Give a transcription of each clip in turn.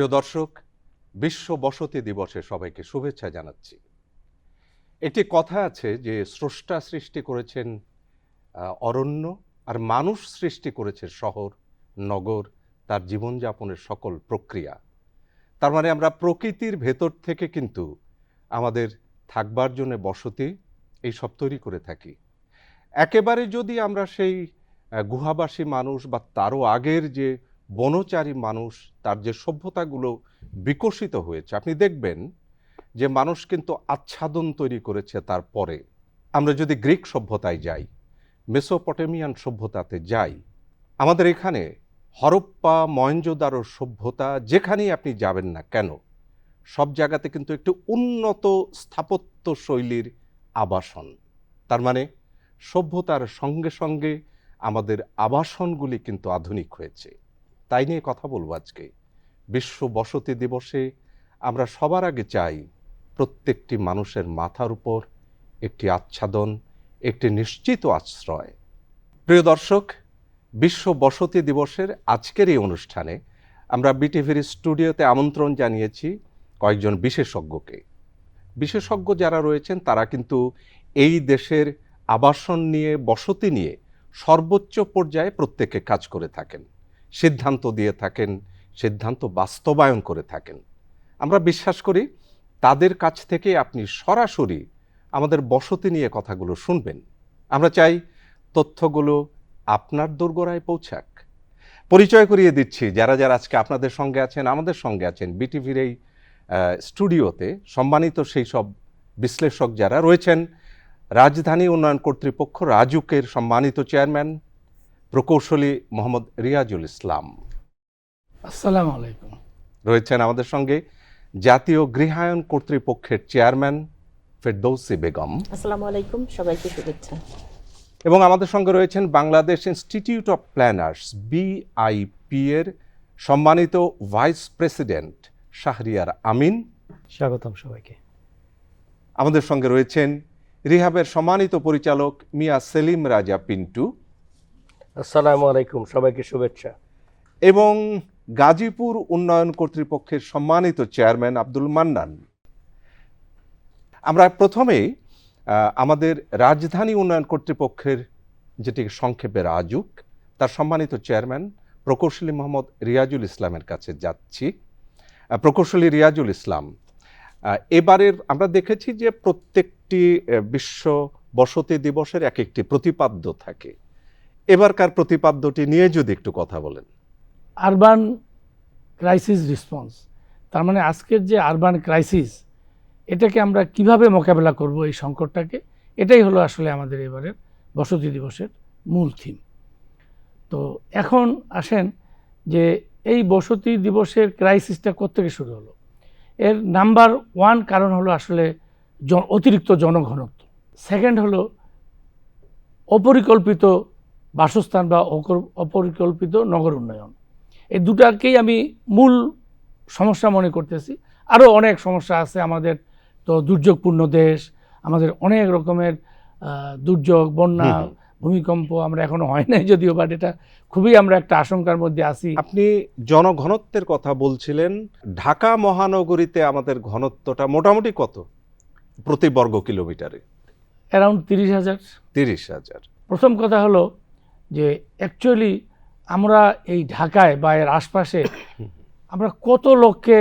প্রিয় দর্শক, বিশ্ব বসতি দিবসে সবাইকে শুভেচ্ছা জানাচ্ছি। একটি কথা আছে যে স্রষ্টা সৃষ্টি করেছেন অরণ্য, আর মানুষ সৃষ্টি করেছে শহর, নগর, তার জীবনযাপনের সকল প্রক্রিয়া। তার মানে আমরা প্রকৃতির ভেতর থেকে কিন্তু আমাদের থাকবার জন্য বসতি এইসব তৈরি করে থাকি। একেবারে যদি আমরা সেই গুহাবাসী মানুষ বা তারও আগের যে বনচারী মানুষ, তার যে সভ্যতাগুলো বিকশিত হয়েছে, আপনি দেখবেন যে মানুষ কিন্তু আচ্ছাদন তৈরি করেছে। তারপরে আমরা যদি গ্রিক সভ্যতায় যাই, মেসোপটেমিয়ান সভ্যতাতে যাই, আমাদের এখানে হরপ্পা, মহেঞ্জোদারো সভ্যতা, যেখানেই আপনি যাবেন না কেন, সব জায়গাতে কিন্তু একটু উন্নত স্থাপত্য শৈলীর আবাসন। তার মানে সভ্যতার সঙ্গে সঙ্গে আমাদের আবাসনগুলি কিন্তু আধুনিক হয়েছে। তাই নিয়ে কথা বলবো আজকে। বিশ্ব বসতি দিবসে আমরা সবার আগে চাই প্রত্যেকটি মানুষের মাথার উপর একটি আচ্ছাদন, একটি নিশ্চিত আশ্রয়। প্রিয় দর্শক, বিশ্ব বসতি দিবসের আজকের এই অনুষ্ঠানে আমরা বিটিভির স্টুডিওতে আমন্ত্রণ জানিয়েছি কয়েকজন বিশেষজ্ঞকে। বিশেষজ্ঞ যারা রয়েছেন তারা কিন্তু এই দেশের আবাসন নিয়ে, বসতি নিয়ে সর্বোচ্চ পর্যায়ে প্রত্যেকে কাজ করে থাকেন, সিদ্ধান্ত দিয়ে থাকেন, সিদ্ধান্ত বাস্তবায়ন করে থাকেন। আমরা বিশ্বাস করি তাদের কাছ থেকে আপনি সরাসরি আমাদের বসতি নিয়ে কথাগুলো শুনবেন। আমরা চাই তথ্যগুলো আপনার দোরগোড়ায় পৌঁছাক। পরিচয় করিয়ে দিচ্ছি যারা যারা আজকে আপনাদের সঙ্গে আছেন, আমাদের সঙ্গে আছেন বিটিভির এই স্টুডিওতে। সম্মানিত সেই সব বিশ্লেষক যারা রয়েছেন, রাজধানী উন্নয়ন কর্তৃপক্ষ রাজুকের সম্মানিত চেয়ারম্যান প্রকৌশলী মোহাম্মদ রিয়াজুল ইসলাম। আসসালামু আলাইকুম। রয়েছেন আমাদের সঙ্গে জাতীয় গৃহায়ন কর্তৃপক্ষের চেয়ারম্যান ফেরদৌসী বেগম। আসসালামু আলাইকুম, সবাইকে শুভেচ্ছা। এবং আমাদের সঙ্গে রয়েছেন Bangladesh institute of planners BIP এর সম্মানিত ভাইস প্রেসিডেন্ট শাহরিয়ার আমিন। স্বাগতম সবাইকে। আমাদের সঙ্গে রয়েছেন রিহাবের সম্মানিত পরিচালক মিয়া সেলিম রাজা পিন্টু। আসসালামু আলাইকুম, সবাইকে শুভেচ্ছা। এবং গাজীপুর উন্নয়ন কর্তৃপক্ষের সম্মানিত চেয়ারম্যান আব্দুল মান্নান। আমরা প্রথমেই আমাদের রাজধানী উন্নয়ন কর্তৃপক্ষের, যেটি সংক্ষেপে রাজুক, তার সম্মানিত চেয়ারম্যান প্রকৌশলী মোহাম্মদ রিয়াজুল ইসলামের কাছে যাচ্ছি। প্রকৌশলী রিয়াজুল ইসলাম, এবারের আমরা দেখেছি যে প্রত্যেকটি বিশ্ব বসতি দিবসের এক একটি প্রতিপাদ্য থাকে। এবারকার প্রতিপাদ্যটি নিয়ে যদি একটু কথা বলেন। আরবান ক্রাইসিস রেসপন্স, তার মানে আজকের যে আরবান ক্রাইসিস, এটাকে আমরা কিভাবে মোকাবেলা করব, এই সংকটটাকে, এটাই হলো আসলে আমাদের এবারের বসতি দিবসের মূল থিম। তো এখন আসেন যে এই বসতি দিবসের ক্রাইসিসটা কোত্থেকে শুরু হলো। এর নাম্বার 1 কারণ হলো আসলে অতিরিক্ত জনঘনত্ব। সেকেন্ড হলো অপরিকল্পিত বাসস্থান বা অপরিকল্পিত নগর উন্নয়ন। এই দুটাকেই আমি মূল সমস্যা মনে করতেছি। আরও অনেক সমস্যা আছে আমাদের, তো দুর্যোগপূর্ণ দেশ, আমাদের অনেক রকমের দুর্যোগ, বন্যা, ভূমিকম্প আমরা এখনো হয় নাই যদিও, বাট এটা খুবই আমরা একটা আশঙ্কার মধ্যে আছি। আপনি জনঘনত্বের কথা বলছিলেন। ঢাকা মহানগরীতে আমাদের ঘনত্বটা মোটামুটি কত প্রতি বর্গ কিলোমিটারে? অ্যারাউন্ড 30,000। 30,000। প্রথম কথা হলো যে অ্যাকচুয়ালি আমরা এই ঢাকায় বা এর আশপাশে আমরা কত লোককে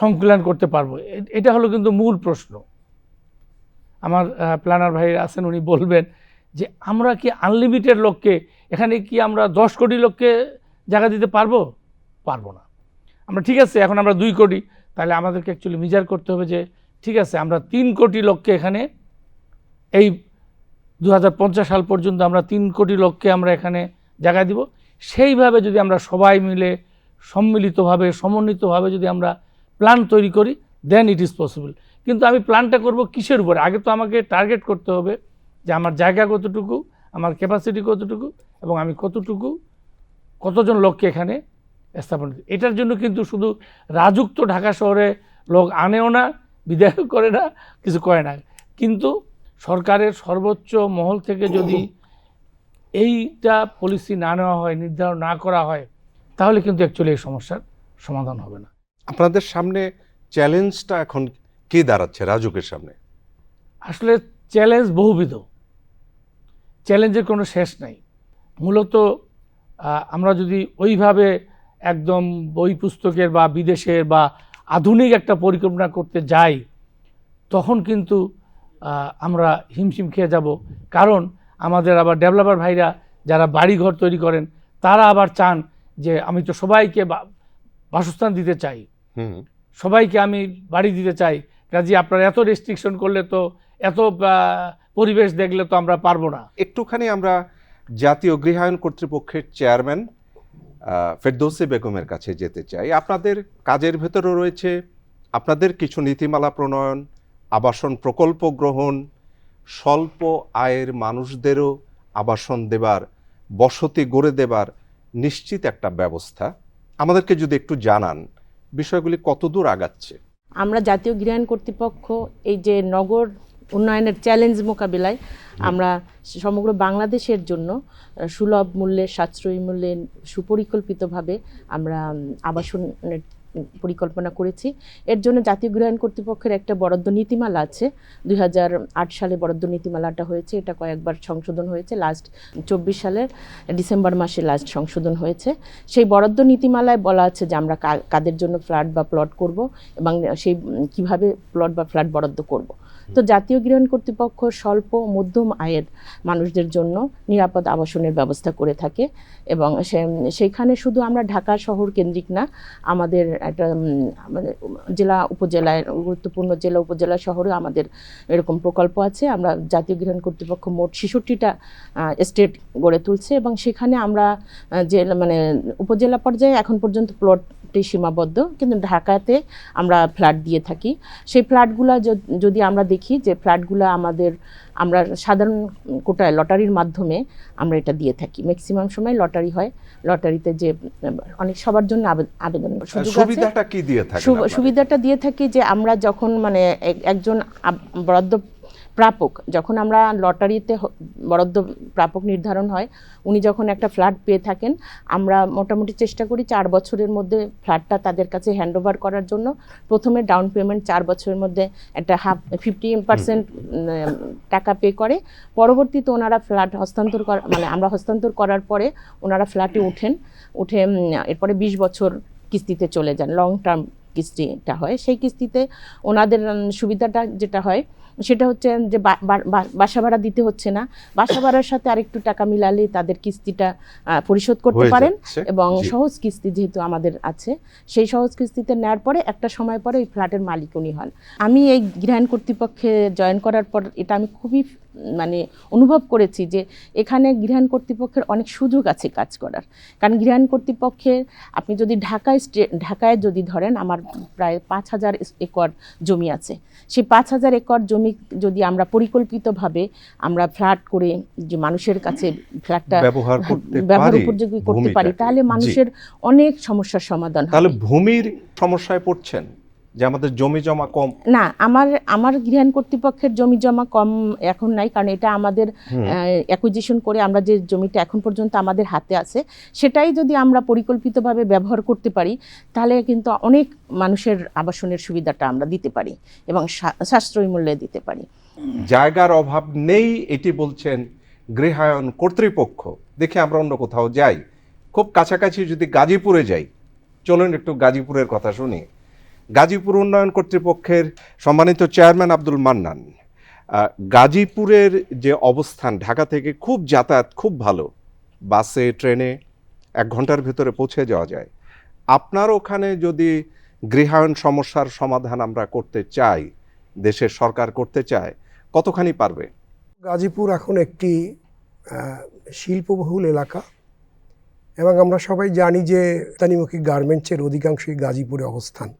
সংকুলন করতে পারবো, এটা হলো কিন্তু মূল প্রশ্ন। আমার প্ল্যানার ভাই আছেন, উনি বলবেন যে আমরা কি আনলিমিটেড লোককে, এখানে কি আমরা 10 কোটি লোককে জায়গা দিতে পারবো? পারবো না। আমরা ঠিক আছে, এখন আমরা 2 কোটি, তাহলে আমাদেরকে অ্যাকচুয়ালি মেজার করতে হবে যে ঠিক আছে আমরা 3 কোটি লোককে এখানে, এই 2050 সাল পর্যন্ত আমরা 3 কোটি লোককে আমরা এখানে জায়গা দিব। সেইভাবে যদি আমরা সবাই মিলে সম্মিলিতভাবে, সমন্বিতভাবে যদি আমরা প্ল্যান তৈরি করি, দেন ইট ইজ পসিবল। কিন্তু আমি প্ল্যানটা করব কিসের উপরে? আগে তো আমাকে টার্গেট করতে হবে যে আমার জায়গা কতটুকু, আমার ক্যাপাসিটি কতটুকু, এবং আমি কতজন লোককে এখানে স্থাপন। এটার জন্য কিন্তু শুধু রাজুক তো ঢাকা শহরে লোক আনেও না, বিদায় করে না, কিছু করে না। কিন্তু সরকারের সর্বোচ্চ মহল থেকে যদি এইটা পলিসি না নেওয়া হয়, নির্ধারণ না করা হয়, তাহলে কিন্তু অ্যাকচুয়ালি এই সমস্যার সমাধান হবে না। আপনাদের সামনে চ্যালেঞ্জটা এখন কি দাঁড়াচ্ছে রাজুকের সামনে? আসলে চ্যালেঞ্জ বহুবিধ, চ্যালেঞ্জের কোনো শেষ নাই। মূলত আমরা যদি ওইভাবে একদম বই পুস্তকের বা বিদেশের বা আধুনিক একটা পরিকল্পনা করতে যাই, তখন কিন্তু আমরা হিমশিম খেয়ে যাব। কারণ আমাদের আবার ডেভেলপার ভাইরা যারা বাড়িঘর তৈরি করেন, তারা আবার চান যে আমি তো সবাইকে বাসস্থান দিতে চাই, সবাইকে আমি বাড়ি দিতে চাই, কাজে আপনারা এত রেস্ট্রিকশন করলে তো, এত পরিবেশ দেখলে তো আমরা পারবো না। একটুখানি আমরা জাতীয় গৃহায়ণ কর্তৃপক্ষের চেয়ারম্যান ফেরদৌসী বেগমের কাছে যেতে চাই। আপনাদের কাজের ভেতরে রয়েছে আপনাদের কিছু নীতিমালা প্রণয়ন, আবাসন প্রকল্প গ্রহণ, স্বল্প আয়ের মানুষদেরও আবাসন দেবার, বসতি গড়ে দেবার নিশ্চিত একটা ব্যবস্থা। আমাদেরকে যদি একটু জানান বিষয়গুলি কতদূর আগাচ্ছে। আমরা জাতীয় গৃহায়ণ কর্তৃপক্ষ এই যে নগর উন্নয়নের চ্যালেঞ্জ মোকাবিলায় আমরা সমগ্র বাংলাদেশের জন্য সুলভ মূল্যে, সাশ্রয়ী মূল্যে, সুপরিকল্পিতভাবে আমরা আবাসনের পরিকল্পনা করেছি। এর জন্য জাতীয় গৃহায়ণ কর্তৃপক্ষের একটা বরাদ্দ নীতিমালা আছে। 2008 সালে বরাদ্দ নীতিমালাটা হয়েছে, এটা কয়েকবার সংশোধন হয়েছে, লাস্ট 24 সালের ডিসেম্বর মাসে লাস্ট সংশোধন হয়েছে। সেই বরাদ্দ নীতিমালায় বলা আছে যে আমরা কাদের জন্য ফ্ল্যাট বা প্লট করব এবং সেই কিভাবে প্লট বা ফ্ল্যাট বরাদ্দ করব। তো জাতীয় গৃহায়ণ কর্তৃপক্ষ স্বল্প মধ্যম আয়ের মানুষদের জন্য নিরাপদ আবাসনের ব্যবস্থা করে থাকে এবং সেইখানে শুধু আমরা ঢাকা শহর কেন্দ্রিক না, আমাদের একটা মানে জেলা উপজেলায়, গুরুত্বপূর্ণ জেলা উপজেলা শহরে আমাদের এরকম প্রকল্প আছে। আমরা জাতীয় গৃহায়ণ কর্তৃপক্ষ মোট 66টা এস্টেট গড়ে তুলছে এবং সেখানে আমরা মানে উপজেলা পর্যায়ে এখন পর্যন্ত প্লটটি সীমাবদ্ধ, কিন্তু ঢাকাতে আমরা ফ্ল্যাট দিয়ে থাকি। সেই ফ্ল্যাটগুলো যদি আমরা দেখি যে ফ্ল্যাটগুলো আমরা সাধারণ কোটায় লটারির মাধ্যমে আমরা এটা দিয়ে থাকি। ম্যাক্সিমাম সময় লটারি হয়, লটারিতে যে অনেক সবার জন্য আবেদন সুযোগ আছে। সুবিধাটা কি দিয়ে থাকে? সুবিধাটা দিয়ে থাকি যে আমরা যখন মানে একজন বরাদ্দ প্রাপক, যখন আমরা লটারিতে বরাদ্দ প্রাপক নির্ধারণ হয়, উনি যখন একটা ফ্ল্যাট পেয়ে থাকেন, আমরা মোটামুটি চেষ্টা করি 4 বছরের মধ্যে ফ্ল্যাটটা তাদের কাছে হ্যান্ডওভার করার জন্য। প্রথমে ডাউন পেমেন্ট 4 বছরের মধ্যে একটা 50% টাকা পে করে, পরবর্তীতে ওনারা ফ্ল্যাট হস্তান্তর মানে আমরা হস্তান্তর করার পরে ওনারা ফ্ল্যাটে উঠে এরপরে 20 বছর কিস্তিতে চলে যান, লং টার্ম কিস্তিটা হয়। সেই কিস্তিতে ওনাদের সুবিধাটা যেটা হয় সেটা হচ্ছে যে বাসা ভাড়া দিতে হচ্ছে না, বাসা ভাড়ার সাথে আরেকটু টাকা মিলালে তাদের কিস্তিটা পরিশোধ করতে পারেন এবং সহজ কিস্তি যেহেতু আমাদের আছে, সেই সহজ কিস্তিতে নেওয়ার পরে একটা সময় পরে ওই ফ্ল্যাটের মালিক উনি হন। আমি এই গৃহায়ণ কর্তৃপক্ষে জয়েন করার পর এটা আমি খুবই মানে অনুভব করেছি যে এখানে গৃহায়ণ কর্তৃপক্ষের অনেক সুযোগ আছে কাজ করার। কারণ গৃহায়ণ কর্তৃপক্ষে আপনি যদি ঢাকায় যদি ধরেন, আমার প্রায় 5000 একর জমি আছে। সেই 5000 একর জমি যদি আমরা পরিকল্পিতভাবে আমরা ফ্ল্যাট করে যে মানুষের কাছে ফ্ল্যাটটা ব্যবহার উপযোগী করতে পারি, তাহলে মানুষের অনেক সমস্যার সমাধান হবে। তাহলে ভূমির সমস্যায় পড়ছেন যে আমাদের জমি জমা কম? না, আমার গৃহায়ণ কর্তৃপক্ষের জমি জমা কম এখন নাই, কারণ এটা আমাদের অ্যাকুইজিশন করে আমরা যে জমিটা এখন পর্যন্ত আমাদের হাতে আছে সেটাই যদি আমরা পরিকল্পিতভাবে ব্যবহার করতে পারি, তাহলে কিন্তু অনেক মানুষের আবাসনের সুবিধাটা আমরা দিতে পারি এবং সাশ্রয়ী মূল্যে দিতে পারি। জায়গার অভাব নেই এটি বলছেন গৃহায়ণ কর্তৃপক্ষ। দেখে আমরা অন্য কোথাও যাই, খুব কাছাকাছি যদি গাজীপুরে যাই, চলুন একটু গাজীপুরের কথা শুনি। গাজীপুর উন্নয়ন কর্তৃপক্ষের সম্মানিত চেয়ারম্যান আব্দুল মান্নান, গাজীপুরের যে অবস্থান, ঢাকা থেকে খুব যাতায়াত খুব ভালো, বাসে ট্রেনে 1 ঘন্টার ভিতরে পৌঁছে যাওয়া যায়। আপনার ওখানে যদি গৃহায়ণ সমস্যার সমাধান আমরা করতে চাই, দেশের সরকার করতে চায়, কতখানি পারবে? গাজীপুর এখন একটি শিল্পবহুল এলাকা এবং আমরা সবাই জানি যে রপ্তানিমুখী গার্মেন্টসের অধিকাংশই গাজীপুরে অবস্থান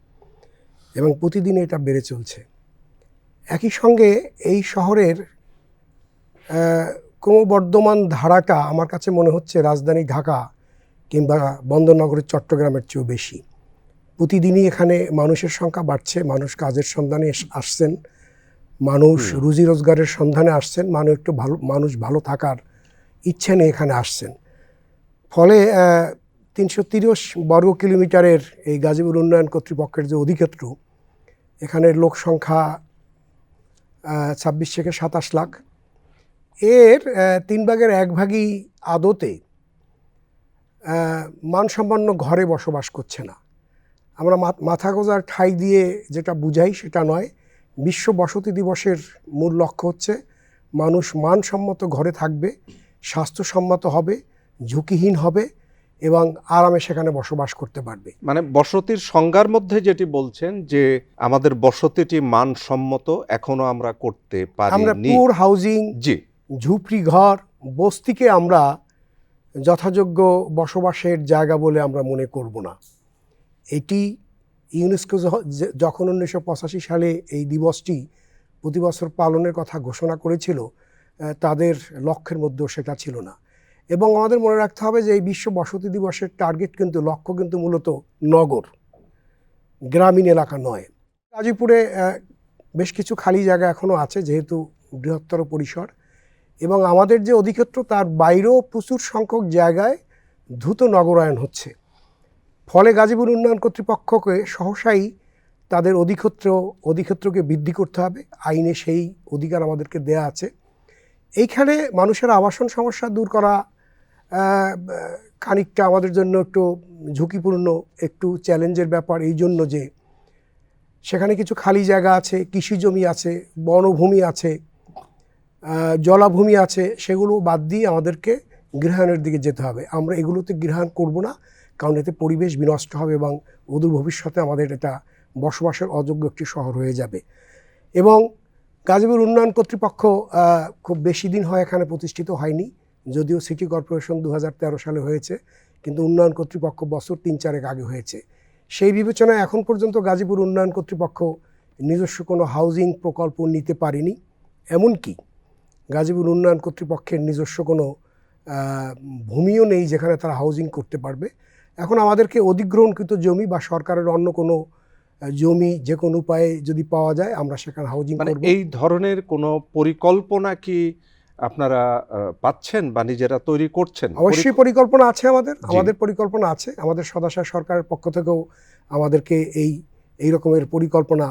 এবং প্রতিদিন এটা বেড়ে চলছে। একই সঙ্গে এই শহরের ক্রমবর্ধমান ধারাটা আমার কাছে মনে হচ্ছে রাজধানী ঢাকা কিংবা বন্দরনগরের চট্টগ্রামের চেয়েও বেশি। প্রতিদিনই এখানে মানুষের সংখ্যা বাড়ছে, মানুষ কাজের সন্ধানে আসছেন, মানুষ রুজি রোজগারের সন্ধানে আসছেন, মানুষ ভালো থাকার ইচ্ছে নিয়ে এখানে আসছেন। ফলে 330 বর্গ কিলোমিটারের এই গাজীপুর উন্নয়ন কর্তৃপক্ষের যে অধিক্ষেত্র, এখানের লোক সংখ্যা 26 থেকে 27 লাখ। এর 3 ভাগের 1 ভাগই আদতে মানসম্পন্ন ঘরে বসবাস করছে না। আমরা মাথা গোঁজার ঠাঁই দিয়ে যেটা বুঝাই সেটা নয়। বিশ্ব বসতি দিবসের মূল লক্ষ্য হচ্ছে মানুষ মানসম্মত ঘরে থাকবে, স্বাস্থ্যসম্মত হবে, ঝুঁকিহীন হবে এবং আরামে সেখানে বসবাস করতে পারবে। মানে বসতির সংজ্ঞার মধ্যে যেটি বলছেন যে আমাদের বসতিটি মানসম্মত এখনো আমরা করতে আমরা পারিনি। পুর হাউজিং, জি, ঝুপড়ি ঘর, বস্তিকে আমরা যথাযোগ্য বসবাসের জায়গা বলে আমরা মনে করব না। এটি ইউনেস্কো যখন 1985 সালে এই দিবসটি প্রতি বছর পালনের কথা ঘোষণা করেছিল, তাদের লক্ষ্যের মধ্যেও সেটা ছিল না। এবং আমাদের মনে রাখতে হবে যে এই বিশ্ব বসতি দিবসের টার্গেট কিন্তু, লক্ষ্য কিন্তু মূলত নগর, গ্রামীণ এলাকা নয়। গাজীপুরে বেশ কিছু খালি জায়গা এখনও আছে যেহেতু বৃহত্তর পরিসর, এবং আমাদের যে অধিক্ষেত্র তার বাইরেও প্রচুর সংখ্যক জায়গায় দ্রুত নগরায়ন হচ্ছে। ফলে গাজীপুর উন্নয়ন কর্তৃপক্ষকে সহসাই তাদের অধিক্ষেত্রকে বৃদ্ধি করতে হবে। আইনে সেই অধিকার আমাদেরকে দেয়া আছে। এইখানে মানুষের আবাসন সমস্যা দূর করা খানিকটা আমাদের জন্য একটু ঝুঁকিপূর্ণ, একটু চ্যালেঞ্জের ব্যাপার, এই জন্য যে সেখানে কিছু খালি জায়গা আছে, কৃষি জমি আছে, বনভূমি আছে, জলাভূমি আছে, সেগুলো বাদ দিয়ে আমাদেরকে গৃহায়নের দিকে যেতে হবে। আমরা এগুলোতে গৃহায়ন করব না, কারণ এতে পরিবেশ বিনষ্ট হবে এবং অদূর ভবিষ্যতে আমাদের এটা বসবাসের অযোগ্য একটি শহর হয়ে যাবে। এবং গাজীপুর উন্নয়ন কর্তৃপক্ষ খুব বেশি দিন হয় এখানে প্রতিষ্ঠিত হয়নি, যদিও সিটি কর্পোরেশন 2013 সালে হয়েছে, কিন্তু উন্নয়ন কর্তৃপক্ষ বছর 3-4 আগে হয়েছে। সেই বিবেচনায় এখন পর্যন্ত গাজীপুর উন্নয়ন কর্তৃপক্ষ নিজস্ব কোনো হাউজিং প্রকল্প নিতে পারেনি। এমনকি গাজীপুর উন্নয়ন কর্তৃপক্ষের নিজস্ব কোনো ভূমিও নেই যেখানে তারা হাউজিং করতে পারবে। এখন আমাদেরকে অধিগ্রহণকৃত জমি বা সরকারের অন্য কোনো জমি যে কোনো উপায়ে যদি পাওয়া যায় আমরা সেখানে হাউজিং মানে করব। এই ধরনের কোনো পরিকল্পনা কি আপনারা পাচ্ছেন বা নিজেরা তৈরি করছেন? অবশ্যই পরিকল্পনা আছে আমাদের পরিকল্পনা আছে। আমাদের সদাশয় সরকারের পক্ষ থেকেও আমাদেরকে এই রকমের পরিকল্পনা,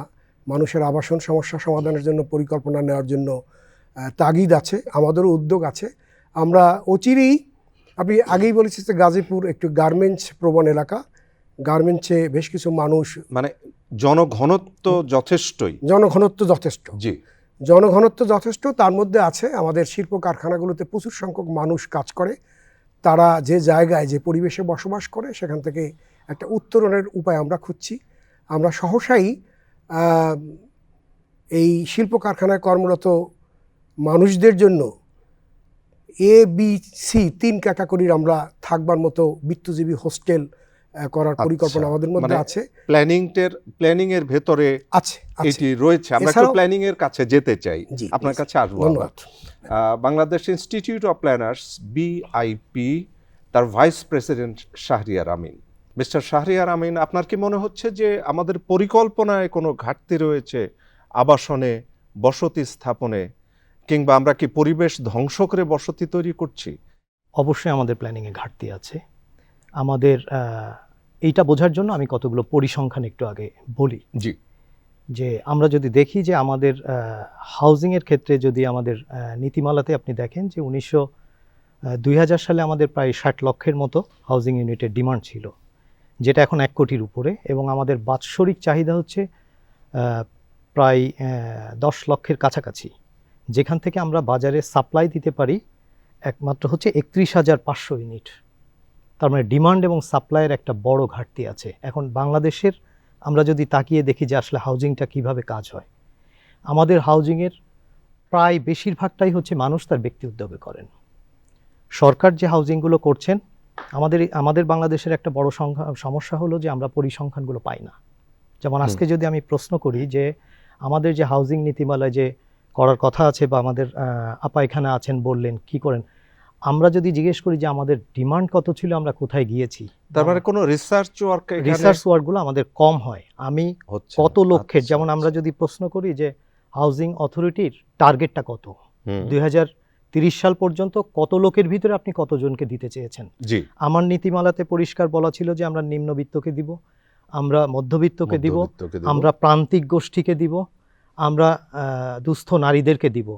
মানুষের আবাসন সমস্যা সমাধানের জন্য পরিকল্পনা নেওয়ার জন্য তাগিদ আছে, আমাদেরও উদ্যোগ আছে। আমরা অচিরেই, আপনি আগেই বলেছেন যে গাজীপুর একটু গার্মেন্টস প্রবণ এলাকা, গার্মেন্টসে বেশ কিছু মানুষ, মানে জনঘনত্ব যথেষ্টই। জনঘনত্ব যথেষ্ট, জি, জনঘনত্ব যথেষ্ট। তার মধ্যে আছে আমাদের শিল্প কারখানাগুলোতে প্রচুর সংখ্যক মানুষ কাজ করে। তারা যে জায়গায় যে পরিবেশে বসবাস করে সেখান থেকে একটা উত্তরণের উপায় আমরা খুঁজছি। আমরা সহসাই এই শিল্প কারখানায় কর্মরত মানুষদের জন্য ABC 3 ক্যাটাগরির আমরা থাকবার মতো বৃত্তজীবী হোস্টেল করার পরিকল্পনা আমাদের মধ্যে আছে। প্ল্যানিং এর ভেতরে আছে এটি রয়েছে। আমরা একটু প্ল্যানিং এর কাছে যেতে চাই, আপনার কাছে আসবো। ধন্যবাদ। Bangladesh institute of planners BIP, তার ভাইস প্রেসিডেন্ট শাহরিয়ার আমিন। মিস্টার শাহরিয়ার আমিন, আপনার কি মনে হচ্ছে যে আমাদের পরিকল্পনায় কোনো ঘাটতি রয়েছে আবাসনে, বসতি স্থাপনে, কিংবা আমরা কি পরিবেশ ধ্বংস করে বসতি তৈরি করছি? অবশ্যই আমাদের প্ল্যানিংয়ে ঘাটতি আছে। আমাদের এইটা বোঝার জন্য আমি কতগুলো পরিসংখ্যান একটু আগে বলি। জি, যে আমরা যদি দেখি যে আমাদের হাউজিংয়ের ক্ষেত্রে যদি আমাদের নীতিমালাতে আপনি দেখেন যে 2000 সালে আমাদের প্রায় 60 লক্ষের মতো হাউজিং ইউনিটের ডিমান্ড ছিল, যেটা এখন 1 কোটির উপরে, এবং আমাদের বাৎসরিক চাহিদা হচ্ছে প্রায় 10 লক্ষের কাছাকাছি, যেখান থেকে আমরা বাজারে সাপ্লাই দিতে পারি একমাত্র হচ্ছে 31,500 ইউনিট। তার মানে ডিমান্ড এবং সাপ্লাইয়ের একটা বড় ঘাটতি আছে। এখন বাংলাদেশের আমরা যদি তাকিয়ে দেখি যে আসলে হাউজিংটা কিভাবে কাজ হয়, আমাদের হাউজিংয়ের প্রায় বেশিরভাগটাই হচ্ছে মানুষ তার ব্যক্তি উদ্যোগে করেন। সরকার যে হাউজিংগুলো করছেন, আমাদের বাংলাদেশের একটা বড় সমস্যা হলো যে আমরা পরিসংখ্যানগুলো পাই না। যেমন আজকে যদি আমি প্রশ্ন করি যে আমাদের যে হাউজিং নীতিমালায় যে করার কথা আছে বা আমাদের আপা এখানে আছেন, বললেন কি করেন, আমরা যদি জিজ্ঞেস করি যে আমাদের ডিমান্ড কত ছিল, আমরা কোথায় গিয়েছি, তার মানে কোনো রিসার্চ ওয়ার্কগুলো আমাদের কম হয়। আমি কত লক্ষের, যেমন আমরা যদি প্রশ্ন করি যে হাউজিং অথরিটির টার্গেটটা কত, 30 সাল পর্যন্ত কত লোকের ভিতরে আপনি কতজনকে দিতে চেয়েছেন। জি, আমার নীতিমালাতে পরিষ্কার বলা ছিল যে আমরা নিম্নবিত্তকে দিব, আমরা মধ্যবিত্তকে দিব, মধ্যবিত্তকে দিব। আমরা প্রান্তিক গোষ্ঠীকে দিব, আমরা দুস্থ নারীদেরকে দিব।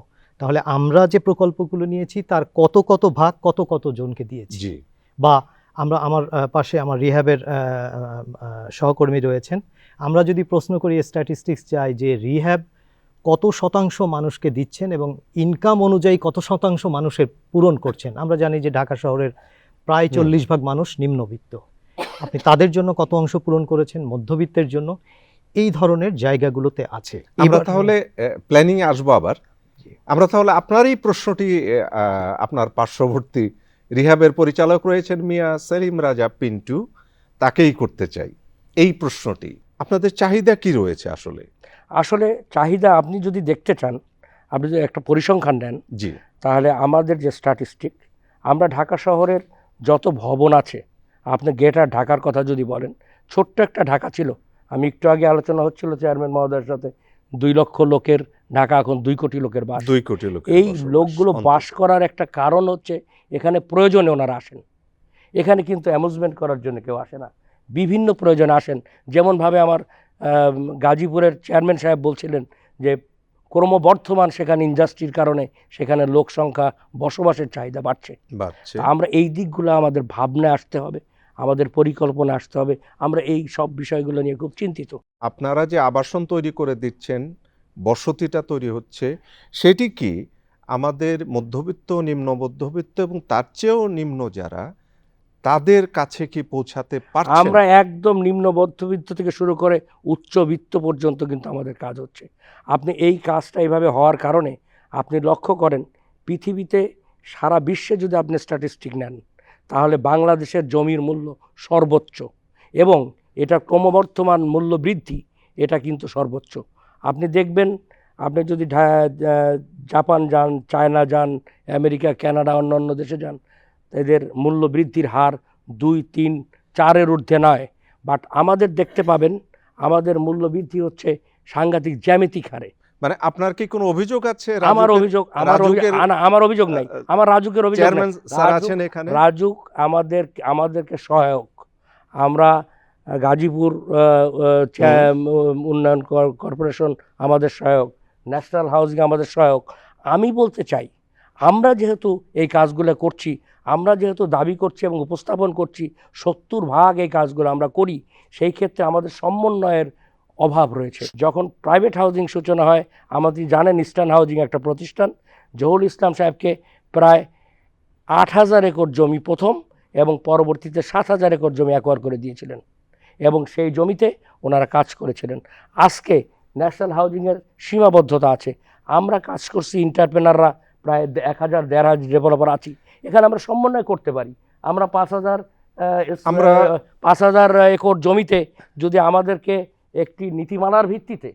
তাহলে আমরা যে প্রকল্পগুলো নিয়েছি তার কত কত ভাগ কত জনকে দিয়েছি। জি, বা আমরা আমার পাশে আমার রিহ্যাবের সহকর্মী রয়েছেন, আমরা যদি প্রশ্ন করি স্ট্যাটিস্টিক্স চাই যে রিহ্যাব কত শতাংশ মানুষকে দিচ্ছেন এবং ইনকাম অনুযায়ী কত শতাংশ মানুষের পূরণ করছেন। আমরা জানি যে ঢাকা শহরের প্রায় 40% মানুষ নিম্নবিত্ত, আপনি তাদের জন্য কত অংশ পূরণ করেছেন, মধ্যবিত্তের জন্য, এই ধরনের জায়গাগুলোতে আছে। আমরা তাহলে প্ল্যানিং আসবো আবার। আমরা তাহলে আপনার এই প্রশ্নটি আপনার পার্শ্ববর্তী রিহাবের পরিচালক রয়েছেন মিয়া সেলিম রাজা পিন্টু, তাকেই করতে চাই এই প্রশ্নটি। আপনাদের চাহিদা কি রয়েছে আসলে? আসলে চাহিদা আপনি যদি দেখতে চান, আপনি যদি একটা পরিসংখ্যান নেন, জি, তাহলে আমাদের যে স্ট্যাটিস্টিক, আমরা ঢাকা শহরের যত ভবন আছে, আপনি গ্রেটার ঢাকার কথা যদি বলেন, ছোট্ট একটা ঢাকা ছিল। আমি একটু আগে আলোচনা হচ্ছিল চেয়ারম্যান মহোদয়ের সাথে, 2 লক্ষ লোকের ঢাকা এখন 2 কোটি লোকের বাস। 2 কোটি লোক। এই লোকগুলো বাস করার একটা কারণ হচ্ছে এখানে প্রয়োজনে ওনারা আসেন। এখানে কিন্তু অ্যামুজমেন্ট করার জন্য কেউ আসে না, বিভিন্ন প্রয়োজনে আসেন। যেমনভাবে আমার গাজীপুরের চেয়ারম্যান সাহেব বলছিলেন যে ক্রমবর্ধমান সেখানে ইন্ডাস্ট্রির কারণে সেখানে লোক সংখ্যা, বসবাসের চাহিদা বাড়ছে। আমরা এই দিকগুলো আমাদের ভাবনায় আসতে হবে, আমাদের পরিকল্পনা আসতে হবে। আমরা এই সব বিষয়গুলো নিয়ে খুব চিন্তিত। আপনারা যে আবাসন তৈরি করে দিচ্ছেন, বসতিটা তৈরি হচ্ছে, সেটি কি আমাদের মধ্যবিত্ত, নিম্ন মধ্যবিত্ত এবং তার চেয়েও নিম্ন যারা, তাদের কাছে কি পৌঁছাতে পারছে? আমরা একদম নিম্ন মধ্যবিত্ত থেকে শুরু করে উচ্চবিত্ত পর্যন্ত কিন্তু আমাদের কাজ হচ্ছে। আপনি এই কাজটা এইভাবে হওয়ার কারণে আপনি লক্ষ্য করেন, পৃথিবীতে সারা বিশ্বে যদি আপনি স্ট্যাটিস্টিক নেন, তাহলে বাংলাদেশের জমির মূল্য সর্বোচ্চ এবং এটা ক্রমবর্ধমান মূল্য বৃদ্ধি, এটা কিন্তু সর্বোচ্চ। আপনি দেখবেন, আপনি যদি জাপান যান, চায়না যান, আমেরিকা, কানাডা, অন্যান্য দেশে যান, এদের মূল্য বৃদ্ধির হার 2, 3, 4-এর ঊর্ধ্বে নয়। বাট আমাদের দেখতে পাবেন আমাদের মূল্য বৃদ্ধি হচ্ছে সাংঘাতিক জ্যামিতিক হারে। মানে আপনার কি কোনো অভিযোগ আছে? আমার অভিযোগ নাই, আমার রাজুকের অভিযোগ নাই। রাজুক আমাদেরকে সহায়ক। আমরা গাজীপুর উন্নয়ন কর্পোরেশন আমাদের সহায়ক, ন্যাশনাল হাউজিং আমাদের সহায়ক। আমি বলতে চাই, আমরা যেহেতু এই কাজগুলো করছি, আমরা যেহেতু দাবি করছি এবং উপস্থাপন করছি 70% এই কাজগুলো আমরা করি, সেই ক্ষেত্রে আমাদের সমন্বয়ের অভাব রয়েছে। যখন প্রাইভেট হাউজিং সূচনা হয়, আমাদের জানেন ইস্টার্ন হাউজিং একটা প্রতিষ্ঠান, জহুরুল ইসলাম সাহেবকে প্রায় 8,000 একর জমি প্রথম এবং পরবর্তীতে 7,000 একর জমি অ্যাকোয়ার করে দিয়েছিলেন এবং সেই জমিতে ওনারা কাজ করেছিলেন। আজকে ন্যাশনাল হাউজিংয়ের সীমাবদ্ধতা আছে, আমরা কাজ করছি এন্টারপ্রেনাররা প্রায় 1,000-1,500 ডেভেলপার আছি, এখানে আমরা সমন্বয় করতে পারি। আমরা 5,000 একর জমিতে যদি আমাদেরকে একটি নীতিমালার ভিত্তিতে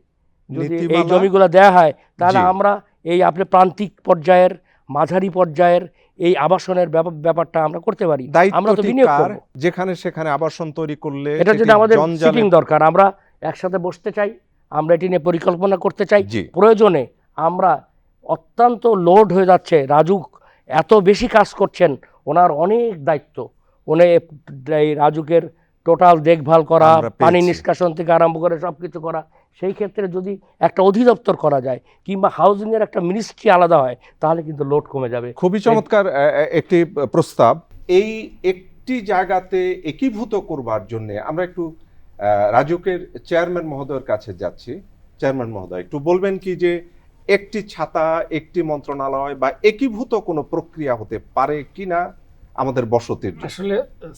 যদি এই জমিগুলো দেয়া হয়, তাহলে আমরা এই আপনি প্রান্তিক পর্যায়ের, মাঝারি পর্যায়ের এই আবাসনের ব্যাপারটা আমরা করতে পারি। আমরা তো বিনিয়োগ করব, যেখানে সেখানে আবাসন তৈরি করলে এটার জন্য আমাদের সিটিং দরকার। আমরা একসাথে বসতে চাই, আমরা এটি নিয়ে পরিকল্পনা করতে চাই। প্রয়োজনে আমরা অত্যন্ত লোড হয়ে যাচ্ছে, রাজুক এত বেশি কাজ করছেন, ওনার অনেক দায়িত্ব। উনি এই রাজুকের টোটাল দেখভাল করা, পানি নিষ্কাশন থেকে আরম্ভ করে সব কিছু করা। সেই ক্ষেত্রে যদি একটা অধিদপ্তর করা যায় কিংবা হাউজিংয়ের একটা মিনিস্ট্রি আলাদা হয়, তাহলে কিন্তু লোড কমে যাবে। খুবই চমৎকার একটি প্রস্তাব। এই একটি জায়গাতে একীভূত করবার জন্য আমরা একটু রাজুকের চেয়ারম্যান মহোদয়ের কাছে যাচ্ছি। চেয়ারম্যান মহোদয়, একটু বলবেন কি যে একটি ছাতা, একটি মন্ত্রণালয় বা একীভূত কোনো প্রক্রিয়া হতে পারে কিনা আমাদের বসতির? আসলে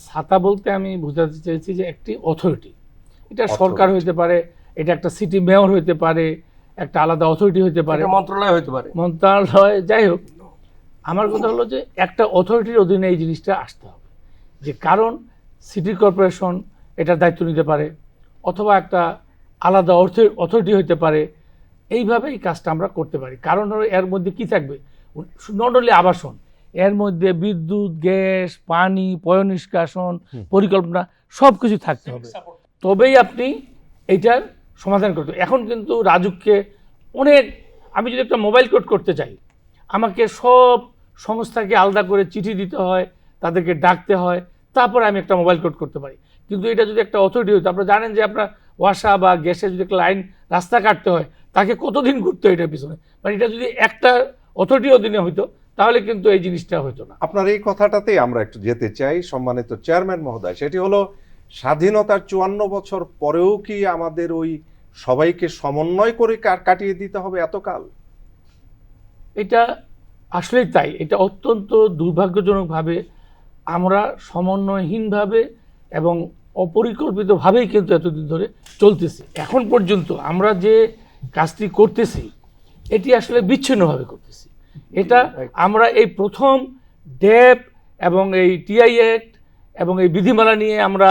ছাতা বলতে আমি বোঝাতে চাইছি যে একটি অথরিটি, এটা সরকার হইতে পারে, এটা একটা সিটি মেয়র হইতে পারে, একটা আলাদা অথরিটি হইতে পারে, মন্ত্রণালয় হইতে পারে, মন্ত্রণালয়, যাই হোক। আমার কথা হলো যে একটা অথরিটির অধীনে এই জিনিসটা আসতে হবে। যে কারণ সিটি কর্পোরেশন এটার দায়িত্ব নিতে পারে, অথবা একটা আলাদা অথরিটি হইতে পারে। এইভাবে এই কাজটা আমরা করতে পারি। কারণ হলো এর মধ্যে কি থাকবে, নট অনলি আবাসন, এর মধ্যে বিদ্যুৎ, গ্যাস, পানি, পয়ঃনিষ্কাশন, পরিকল্পনা সব কিছু থাকতে হবে, তবেই আপনি এইটার সমাধান করতে। এখন কিন্তু রাজুককে অনেক, আমি যদি একটা মোবাইল কোড করতে চাই, আমাকে সব সংস্থাকে আলাদা করে চিঠি দিতে হয়, তাদেরকে ডাকতে হয়, তারপরে আমি একটা মোবাইল কোড করতে পারি। কিন্তু এটা যদি একটা অথরিটি হতো, আপনারা জানেন যে আপনার ওয়াসা বা গ্যাসের যদি একটা লাইন রাস্তা কাটতে হয় তাকে কতদিন ঘুরতে হয় এটার পিছনে, মানে এটা যদি একটা অথরিটির অধীনে হইতো তাহলে কিন্তু এই জিনিসটা হইতো না। আপনার এই কথাটাতেই আমরা একটু যেতে চাই সম্মানিত চেয়ারম্যান মহোদয়, সেটি হলো স্বাধীনতার 54 বছর পরেও কি আমাদের ওই সবাইকে সমন্বয় করে কাটিয়ে দিতে হবে এতকাল? এটা আসলেই তাই, এটা অত্যন্ত দুর্ভাগ্যজনকভাবে আমরা সমন্বয়হীনভাবে এবং অপরিকল্পিতভাবেই কিন্তু এতদিন ধরে চলতেছি। এখন পর্যন্ত আমরা যে কাজটি করতেছি এটি আসলে বিচ্ছিন্নভাবে করতেছি। এটা আমরা এই প্রথম ড্যাব এবং এই টিআই অ্যাক্ট এবং এই বিধিমালা নিয়ে আমরা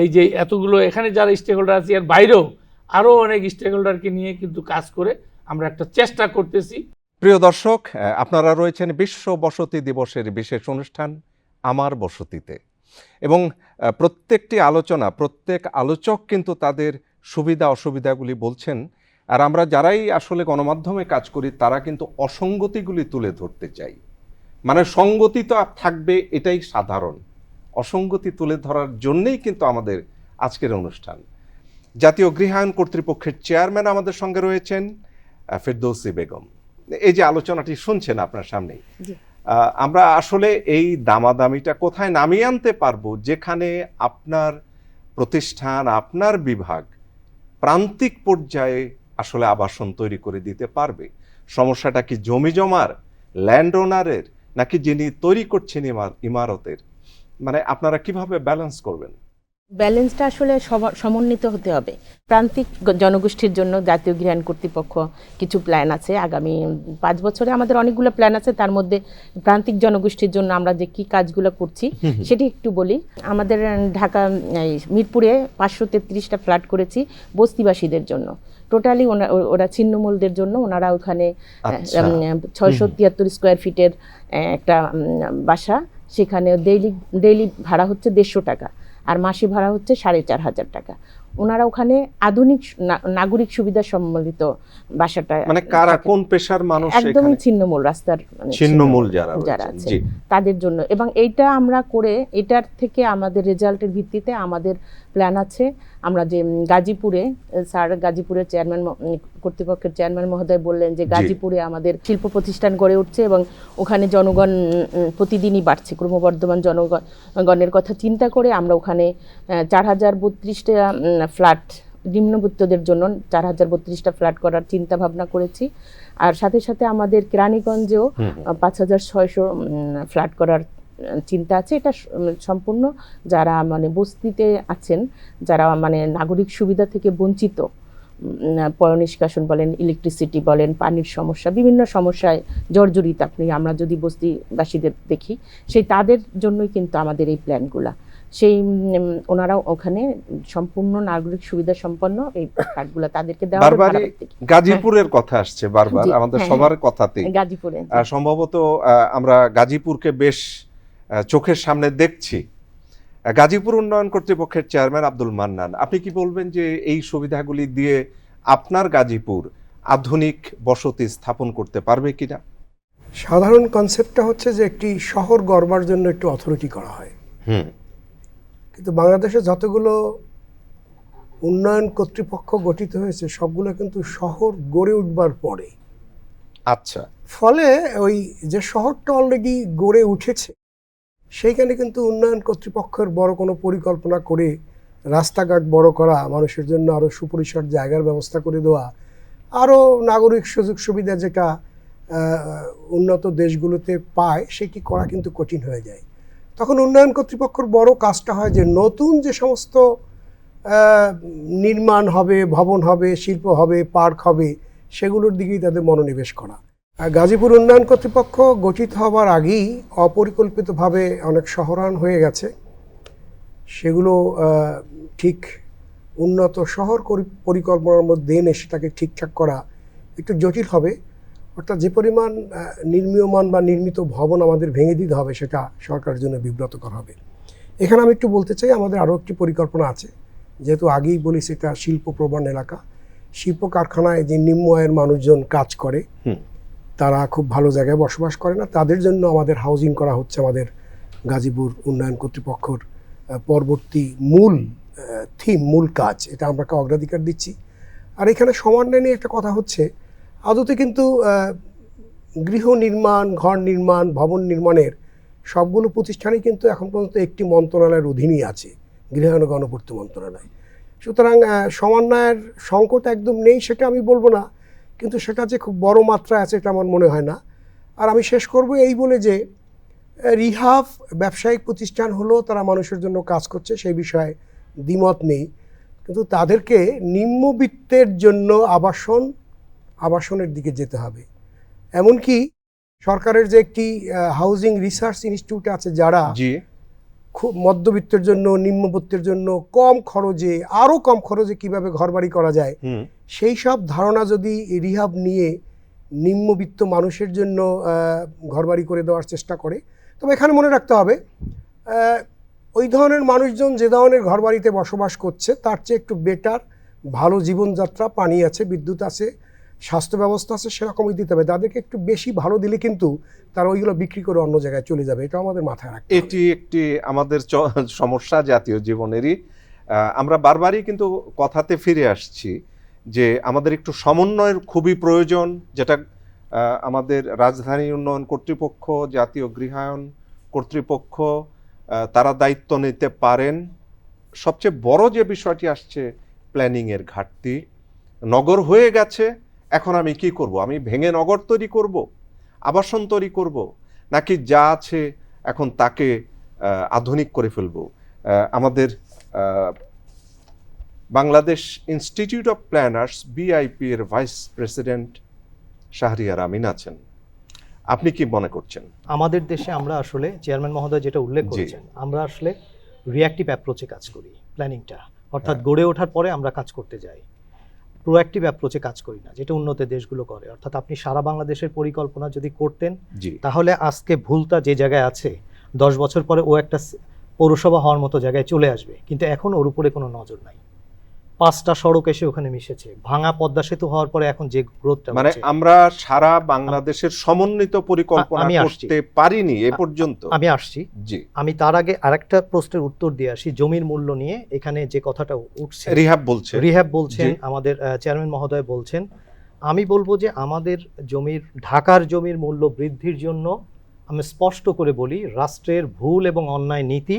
এই যে এতগুলো এখানে যারা স্টেক হোল্ডার আছে এর বাইরেও আরও অনেক স্টেক হোল্ডারকে নিয়ে কিন্তু কাজ করে আমরা একটা চেষ্টা করতেছি। প্রিয় দর্শক, আপনারা রয়েছেন বিশ্ব বসতি দিবসের বিশেষ অনুষ্ঠান আমার বসতিতে, এবং প্রত্যেকটি আলোচনা, প্রত্যেক আলোচক কিন্তু তাদের সুবিধা অসুবিধাগুলি বলছেন, আর আমরা যারাই আসলে গণমাধ্যমে কাজ করি তারা কিন্তু অসঙ্গতিগুলি তুলে ধরতে চাই। মানে সঙ্গতি তো থাকবে, এটাই সাধারণ, অসঙ্গতি তুলে ধরার জন্যেই কিন্তু আমাদের আজকের অনুষ্ঠান। জাতীয় গৃহায়ণ কর্তৃপক্ষের চেয়ারম্যান আমাদের সঙ্গে রয়েছেন ফেরদৌসী বেগম। এই যে আলোচনাটি শুনছেন আপনার সামনে, আমরা আসলে এই দামাদামিটা কোথায় নামিয়ে আনতে পারবো যেখানে আপনার প্রতিষ্ঠান, আপনার বিভাগ প্রান্তিক পর্যায়ে আসলে আবাসন তৈরি করে দিতে পারবে? সমস্যাটা কি জমি জমার, ল্যান্ড ওনারের, নাকি যিনি তৈরি করছেন ইমারতের? মানে আপনারা কিভাবে ব্যালেন্স করবেন? ব্যালেন্সটা আসলে সমন্বিত হতে হবে। প্রান্তিক জনগোষ্ঠীর জন্য জাতীয় গৃহায়ণ কর্তৃপক্ষ কিছু প্ল্যান আছে, আগামী 5 বছরে আমাদের অনেকগুলো প্ল্যান আছে। তার মধ্যে প্রান্তিক জনগোষ্ঠীর জন্য আমরা যে কি কাজগুলো করছি সেটি একটু বলি। আমাদের ঢাকা মিরপুরে 533টা ফ্ল্যাট করেছি বস্তিবাসীদের জন্য। টোটালি ওরা ছিন্নমূলদের জন্য, ওনারা ওখানে 673 স্কোয়ার ফিটের একটা বাসা, সেখানে ডেইলি ভাড়া হচ্ছে 150 টাকা, আর মাসে ভাড়া হচ্ছে 4,500 টাকা। ওনারা ওখানে আধুনিক নাগরিক সুবিধা সম্বলিত বাসাটা, মানে কারা, কোন পেশার মানুষ? একদমই ছিন্নমূল, রাস্তার ছিন্নমূল যারা আছে তাদের জন্য। এবং এইটা আমরা করে, এটার থেকে আমাদের রেজাল্টের ভিত্তিতে আমাদের প্ল্যান আছে। আমরা যে গাজীপুরে, স্যার গাজীপুরের চেয়ারম্যান কর্তৃপক্ষের চেয়ারম্যান মহোদয় বললেন যে গাজীপুরে আমাদের শিল্প প্রতিষ্ঠান গড়ে উঠছে এবং ওখানে জনগণ প্রতিদিনই বাড়ছে, ক্রমবর্ধমান জনগণের কথা চিন্তা করে আমরা ওখানে 4032টা ফ্ল্যাট নিম্নবিত্তদের জন্য 4032টা ফ্ল্যাট করার চিন্তা ভাবনা করেছি। আর সাথে সাথে আমাদের কেরানীগঞ্জেও 5600 ফ্ল্যাট করার চিন্তা আছে। এটা সম্পূর্ণ যারা মানে বস্তিতে আছেন, যারা মানে নাগরিক সুবিধা থেকে বঞ্চিত, পয় নিষ্কাশন বলেন, ইলেকট্রিসিটি বলেন, পানির সমস্যা, বিভিন্ন সমস্যায় জর্জরিত আমরা যদি বস্তিবাসীদের দেখি, সেই তাদের জন্যই কিন্তু আমাদের এই প্ল্যানগুলা। সেই ওনারাও ওখানে সম্পূর্ণ নাগরিক সুবিধা সম্পন্ন এই কার্ডগুলো তাদেরকে দেওয়া। বারবার গাজীপুরের কথা আসছে, বারবার আমাদের সবার কথাতেই গাজীপুরে। সম্ভবত আমরা গাজীপুরকে বেশ চোখের সামনে দেখছি। গাজীপুর উন্নয়ন কর্তৃপক্ষের চেয়ারম্যান আব্দুল মান্নান, আপনি কি বলবেন যে এই সুবিধাগুলি দিয়ে আপনার গাজীপুর আধুনিক বসতি স্থাপন করতে পারবে কিনা? সাধারণ কনসেপ্টটা হচ্ছে যে একটি শহর গড়বার জন্য একটু অথরিটি করা হয়, কিন্তু বাংলাদেশে যতগুলো উন্নয়ন কর্তৃপক্ষ গঠিত হয়েছে সবগুলো কিন্তু শহর গড়ে উঠবার পরে। আচ্ছা, ফলে ওই যে শহরটা অলরেডি গড়ে উঠেছে সেইখানে কিন্তু উন্নয়ন কর্তৃপক্ষের বড় কোনো পরিকল্পনা করে রাস্তাঘাট বড় করা, মানুষের জন্য আরও সুপরিসর জায়গার ব্যবস্থা করে দেওয়া, আরও নাগরিক সুযোগ সুবিধা যেটা উন্নত দেশগুলোতে পায় সেটি করা কিন্তু কঠিন হয়ে যায়। তখন উন্নয়ন কর্তৃপক্ষের বড় কাজটা হয় যে নতুন যে সমস্ত নির্মাণ হবে, ভবন হবে, শিল্প হবে, পার্ক হবে, সেগুলোর দিকেই তাদের মনোনিবেশ করা। গাজীপুর উন্নয়ন কর্তৃপক্ষ গঠিত হবার আগেই অপরিকল্পিতভাবে অনেক শহরায়ন হয়ে গেছে। সেগুলো ঠিক উন্নত শহর পরিকল্পনার মধ্যে এনে সেটাকে ঠিকঠাক করা একটু জটিল হবে। অর্থাৎ যে পরিমাণ নির্মীয়মান বা নির্মিত ভবন আমাদের ভেঙে দিতে হবে সেটা সরকারের জন্য বিব্রতকর হবে। এখানে আমি একটু বলতে চাই, আমাদের আরও একটি পরিকল্পনা আছে। যেহেতু আগেই বলি সেটা শিল্প প্রবণ এলাকা, শিল্প কারখানায় যে নিম্ন আয়ের মানুষজন কাজ করে তারা খুব ভালো জায়গায় বসবাস করে না, তাদের জন্য আমাদের হাউজিং করা হচ্ছে আমাদের গাজীপুর উন্নয়ন কর্তৃপক্ষর পরবর্তী মূল কাজ। এটা আমরা অগ্রাধিকার দিচ্ছি। আর এখানে সমন্বয় নিয়ে একটা কথা হচ্ছে, আদতে কিন্তু গৃহ নির্মাণ, ঘর নির্মাণ, ভবন নির্মাণের সবগুলো প্রতিষ্ঠানই কিন্তু এখন পর্যন্ত একটি মন্ত্রণালয়ের অধীনেই আছে, গৃহায়ন গণপূর্ত মন্ত্রণালয়। সুতরাং সমন্বয়ের সংকট একদম নেই সেটা আমি বলবো না, কিন্তু সেটা যে খুব বড় মাত্রায় আছে এটা আমার মনে হয় না। আর আমি শেষ করব এই বলে যে রিহাব ব্যবসায়িক প্রতিষ্ঠান হলেও তারা মানুষের জন্য কাজ করছে, সেই বিষয়ে দ্বিমত নেই, কিন্তু তাদেরকে নিম্নবিত্তের জন্য আবাসনের দিকে যেতে হবে। এমনকি সরকারের যে একটি হাউজিং রিসার্চ ইনস্টিটিউট আছে, যারা খুব মধ্যবিত্তের জন্য, নিম্নবিত্তের জন্য আরও কম খরচে কিভাবে ঘরবাড়ি করা যায়, সেই সব ধারণা যদি রিহাব নিয়ে নিম্নবিত্ত মানুষের জন্য ঘরবাড়ি করে দেওয়ার চেষ্টা করে, তবে এখানে মনে রাখতে হবে ওই ধরনের মানুষজন যে ধরনের ঘরবাড়িতে বসবাস করছে তার চেয়ে একটু বেটার ভালো জীবনযাত্রা, পানি আছে, বিদ্যুৎ আছে, স্বাস্থ্য ব্যবস্থা আছে, সেরকমই দিতে হবে। তাদেরকে একটু বেশি ভালো দিলে কিন্তু তারা ওইগুলো বিক্রি করে অন্য জায়গায় চলে যাবে, এটা আমাদের মাথায় রাখতে হবে। এটি একটি আমাদের সমস্যা জাতীয় জীবনেরই। আমরা বারবারই কিন্তু কথাতে ফিরে আসছি যে আমাদের একটু সমন্বয়ের খুবই প্রয়োজন, যেটা আমাদের রাজধানী উন্নয়ন কর্তৃপক্ষ, জাতীয় গৃহায়ন কর্তৃপক্ষ তারা দায়িত্ব নিতে পারেন। সবচেয়ে বড় যে বিষয়টি আসছে প্ল্যানিংয়ের ঘাটতি। নগর হয়ে গেছে, এখন আমি কি করব? আমি ভেঙে নগর তৈরি করব, আবাসন তৈরি করব, নাকি যা আছে এখন তাকে আধুনিক করে ফেলব? আমাদের Bangladesh institute of planners VIP এর ভাইস প্রেসিডেন্ট শাহরিয়ার আমিন আছেন, আপনি কি মনে করছেন? আমাদের দেশে আমরা আসলে চেয়ারম্যান মহোদয় যেটা উল্লেখ করেছেন, আমরা আসলে রিঅ্যাক্টিভ অ্যাপ্রোচে কাজ করি প্ল্যানিংটা, অর্থাৎ গড়ে ওঠার পরে আমরা কাজ করতে যাই, প্রোঅ্যাক্টিভ অ্যাপ্রোচে কাজ করি না, যেটা উন্নত দেশগুলো করে। অর্থাৎ আপনি সারা বাংলাদেশের পরিকল্পনা যদি করতেন, তাহলে আজকে ভুলতা যে জায়গায় আছে 10 বছর পরে ও একটা পৌরসভা হওয়ার মতো জায়গায় চলে আসবে, কিন্তু এখন ওর উপরে কোনো নজর নাই। 5টা সড়ক এসে ওখানে মিশেছে, ভাঙা পদ্মা সেতু হওয়ার পরে এখন যে গ্রোথটা, মানে আমরা সারা বাংলাদেশের সমন্বিত পরিকল্পনা করতে পারিনি এ পর্যন্ত। আমি আসছি, আমি তার আগে আরেকটা প্রশ্নের উত্তর দিয়ে আসি। জমির মূল্য নিয়ে এখানে যে কথাটা উঠছে, রিহাব বলছেন আমাদের চেয়ারম্যান মহোদয় বলছেন, আমি বলবো যে আমাদের ঢাকার জমির মূল্য বৃদ্ধির জন্য আমি স্পষ্ট করে বলি রাষ্ট্রের ভুল এবং অন্যায় নীতি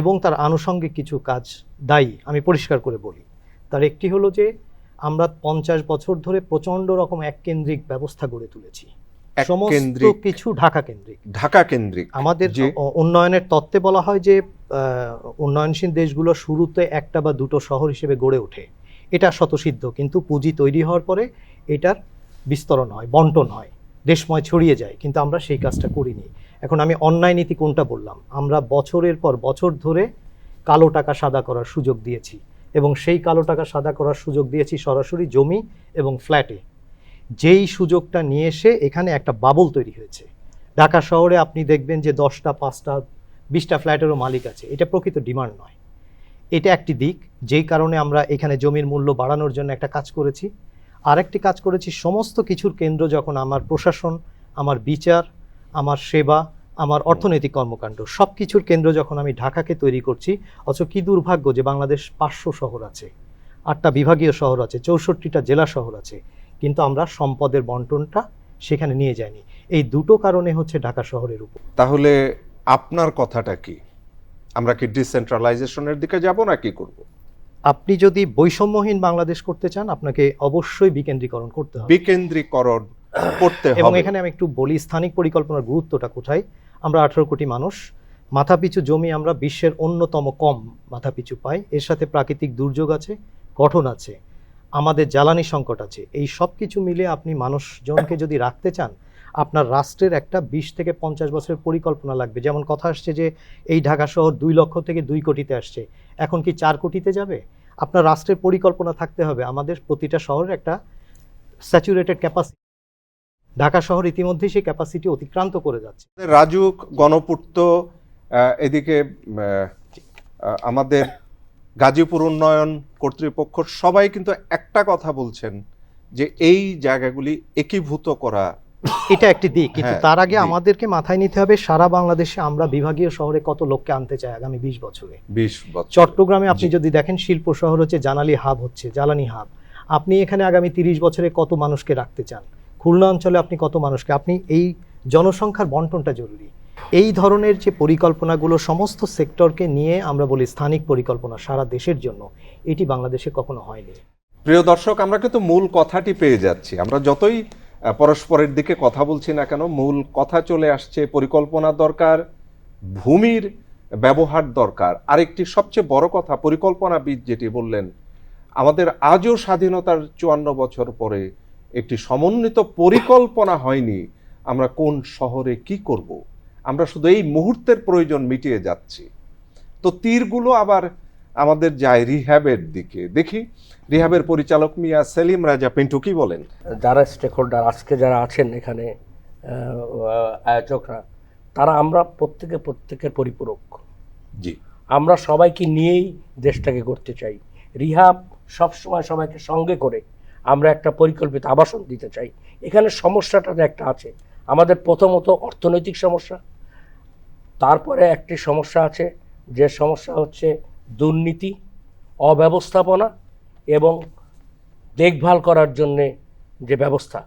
এবং তার আনুষঙ্গিক কিছু কাজ দায়ী। আমি পরিষ্কার করে বলি, তার একটি হলো যে আমরা 50 বছর ধরে প্রচণ্ড রকম এককেন্দ্রিক ব্যবস্থা গড়ে তুলেছি, সমস্ত কিছু ঢাকা কেন্দ্রিক। আমাদের উন্নয়নের তত্ত্বে বলা হয় যে উন্নয়নশীল দেশগুলো শুরুতে একটা বা দুটো শহর হিসেবে গড়ে ওঠে, এটা স্বতঃসিদ্ধ, কিন্তু পুঁজি তৈরি হওয়ার পরে এটার বিস্তরণ হয়, বন্টন হয়, দেশময় ছড়িয়ে যায়, কিন্তু আমরা সেই কাজটা করিনি। এখন আমি অন্যায় নীতি কোনটা বললাম, আমরা বছরের পর বছর ধরে কালো টাকা সাদা করার সুযোগ দিয়েছি, এবং সেই কালো টাকা সাদা করার সুযোগ দিয়েছি সরাসরি জমি এবং ফ্ল্যাটে। যেই সুযোগটা নিয়ে এসে এখানে একটা বাবল তৈরি হয়েছে। ঢাকা শহরে আপনি দেখবেন যে 10টা, 5টা, 20টা ফ্ল্যাটেরও মালিক আছে, এটা প্রকৃত ডিমান্ড নয়। এটা একটি দিক, যেই কারণে আমরা এখানে জমির মূল্য বাড়ানোর জন্য একটা কাজ করেছি। আরেকটি কাজ করেছি, সমস্ত কিছুর কেন্দ্র যখন আমার প্রশাসন, আমার বিচার, আমার সেবা, আমার অর্থনৈতিক কর্মকাণ্ড, সব কিছুর কেন্দ্র যখন আমি ঢাকাকে তৈরি করছি। অথচ কি দুর্ভাগ্য যে বাংলাদেশ 500 শহর আছে, 8টা বিভাগীয় শহর আছে, 64টা জেলা শহর আছে, কিন্তু আমরা সম্পদের বন্টনটা সেখানে নিয়ে যাইনি। এই দুটো কারণে হচ্ছে ঢাকা শহরের উপর। তাহলে আপনার কথাটা কি? আমরা কি ডিসেন্ট্রালাইজেশনের দিকে যাব না কি করব? আপনি যদি বৈষম্যহীন বাংলাদেশ করতে চান, আপনাকে অবশ্যই বিকেন্দ্রীকরণ করতে হবে, বিকেন্দ্রীকরণ করতে হবে। এবং এখানে আমি একটু বলি স্থানিক পরিকল্পনার গুরুত্বটা কোথায়। আমরা 18 কোটি মানুষ, মাথাপিছু জমি আমরা বিশ্বের অন্যতম কম মাথাপিছু পাই। এর সাথে প্রাকৃতিক দুর্যোগ আছে, গঠন আছে, আমাদের জ্বালানি সংকট আছে। এই সব কিছু মিলে আপনি মানুষজনকে যদি রাখতে চান, আপনার রাষ্ট্রের একটা 20 থেকে 50 বছরের পরিকল্পনা লাগবে। যেমন কথা আসছে যে এই ঢাকা শহর 2 লক্ষ থেকে 2 কোটিতে আসছে, এখন কি 4 কোটিতে যাবে? আপনার রাষ্ট্রের পরিকল্পনা থাকতে হবে আমাদের প্রতিটা শহরের একটা স্যাচুরেটেড ক্যাপাসিটি। ঢাকা শহর ইতিমধ্যেই সেই ক্যাপাসিটি অতিক্রান্ত করে যাচ্ছে। রাজুক, গণপূর্ত, এদিকে আমাদের গাজীপুর উন্নয়ন কর্তৃপক্ষ সবাই কিন্তু একটা কথা বলছেন যে এই জায়গাগুলি একীভূত করা এটা একটি দিক, কিন্তু হ্যাঁ, তার আগে দিক। আমাদেরকে মাথায় নিতে হবে সারা বাংলাদেশে আমরা বিভাগীয় শহরে কত লোককে আনতে চাই আগামী 20 বছরে। 20 বছর। চট্টগ্রামে আপনি জি। যদি দেখেন শিল্প শহর হচ্ছে, জ্বালানি হাব হচ্ছে, জ্বালানি হাব। আপনি এখানে আগামী 30 বছরে কত মানুষকে রাখতে চান? খুলনা অঞ্চলে আপনি কত মানুষকে, আপনি এই জনসংখ্যার বন্টনটা জরুরি। এই ধরনের যে পরিকল্পনাগুলো সমস্ত সেক্টরকে নিয়ে আমরা বলি স্থানিক পরিকল্পনা সারা দেশের জন্য, এটি বাংলাদেশে কখনো হয়নি। প্রিয় দর্শক, আমরা কিন্তু মূল কথাটি পেয়ে যাচ্ছি। আমরা যতই পরস্পরের দিকে কথা বলছি না কেন, মূল কথা চলে আসছে। পরিকল্পনা দরকার, ভূমির ব্যবহার দরকার। আরেকটি সবচেয়ে বড় কথা, পরিকল্পনাবিদ যেটি বললেন, আমাদের আজও স্বাধীনতার 54 বছর পরে একটি সমন্বিত পরিকল্পনা হয়নি আমরা কোন শহরে কি করব। আমরা শুধু এই মুহূর্তের প্রয়োজন মিটিয়ে যাচ্ছি। তো তীরগুলো আবার আমাদের যায় রিহ্যাবের দিকে। দেখি রিহ্যাবের পরিচালক মিয়া সেলিম রাজা পিন্টু কি বলেন। যারা স্টেক হোল্ডার আজকে যারা আছেন এখানে আয়োজকরা, তারা আমরা প্রত্যেকের পরিপূরক। জি, আমরা সবাইকে নিয়েই দেশটাকে করতে চাই। রিহাব সবসময় সবাইকে সঙ্গে করে আমরা একটা পরিকল্পিত আবাসন দিতে চাই। এখানে সমস্যাটা একটা আছে, আমাদের প্রথমত অর্থনৈতিক সমস্যা, তারপরে একটি সমস্যা আছে, যে সমস্যা হচ্ছে দুর্নীতি, অব্যবস্থাপনা এবং দেখভাল করার জন্যে যে ব্যবস্থা,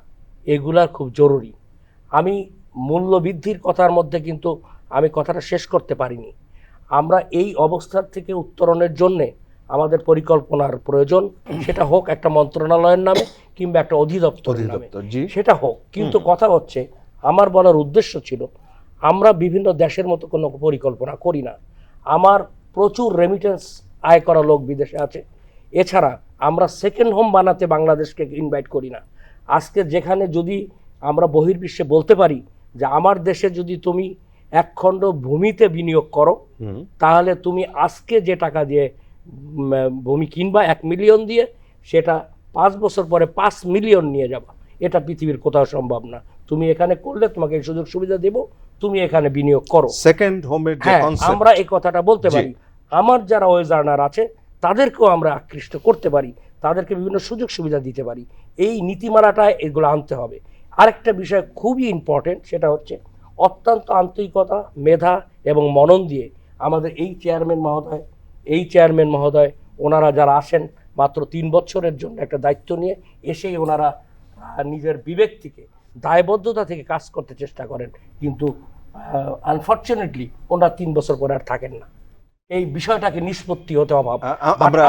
এগুলা খুব জরুরি। আমি মূল্য বৃদ্ধির কথার মধ্যে কিন্তু আমি কথাটা শেষ করতে পারিনি। আমরা এই অবস্থার থেকে উত্তরণের জন্যে আমাদের পরিকল্পনার প্রয়োজন, সেটা হোক একটা মন্ত্রণালয়ের নামে কিংবা একটা অধিদপ্তরের নামে, জি, সেটা হোক। কিন্তু কথা হচ্ছে, আমার বলার উদ্দেশ্য ছিল, আমরা বিভিন্ন দেশের মতো কোনো পরিকল্পনা করি না। আমার প্রচুর রেমিটেন্স আয় করা লোক বিদেশে আছে। এছাড়া আমরা সেকেন্ড হোম বানাতে বাংলাদেশকে ইনভাইট করি না। আজকে যেখানে যদি আমরা বহির্বিশ্বে বলতে পারি যে আমার দেশে যদি তুমি 1 খণ্ড ভূমিতে বিনিয়োগ করো, তাহলে তুমি আজকে যে টাকা দিয়ে ভূমি কিনবা 1 মিলিয়ন দিয়ে, সেটা 5 বছর পরে 5 মিলিয়ন নিয়ে যাবা। এটা পৃথিবীর কোথাও সম্ভব না। তুমি এখানে করলে তোমাকে এই সুযোগ সুবিধা দেব, তুমি এখানে বিনিয়োগ করো। সেকেন্ড হোমের যে হ্যাঁ, কনসেপ্ট, আমরা এই কথাটা বলতে পারি। আমার যারা ওয়েজ আর্নার আছে তাদেরকেও আমরা আকৃষ্ট করতে পারি, তাদেরকে বিভিন্ন সুযোগ সুবিধা দিতে পারি। এই নীতিমালাটা এগুলো আনতে হবে। আরেকটা বিষয় খুবই ইম্পর্টেন্ট, সেটা হচ্ছে অত্যন্ত আন্তরিকতা, মেধা এবং মনন দিয়ে আমাদের এই চেয়ারম্যান মহোদয় ওনারা যারা আসেন মাত্র 3 বছরের জন্য একটা দায়িত্ব নিয়ে এসেই ওনারা নিজের বিবেক থেকে, দায়বদ্ধতা থেকে কাজ করতে চেষ্টা করেন, কিন্তু আনফর্চুনেটলি ওনারা 3 বছর পরে আর থাকেন না। এই বিষয়টাকে নিষ্পত্তি হতে অভাব।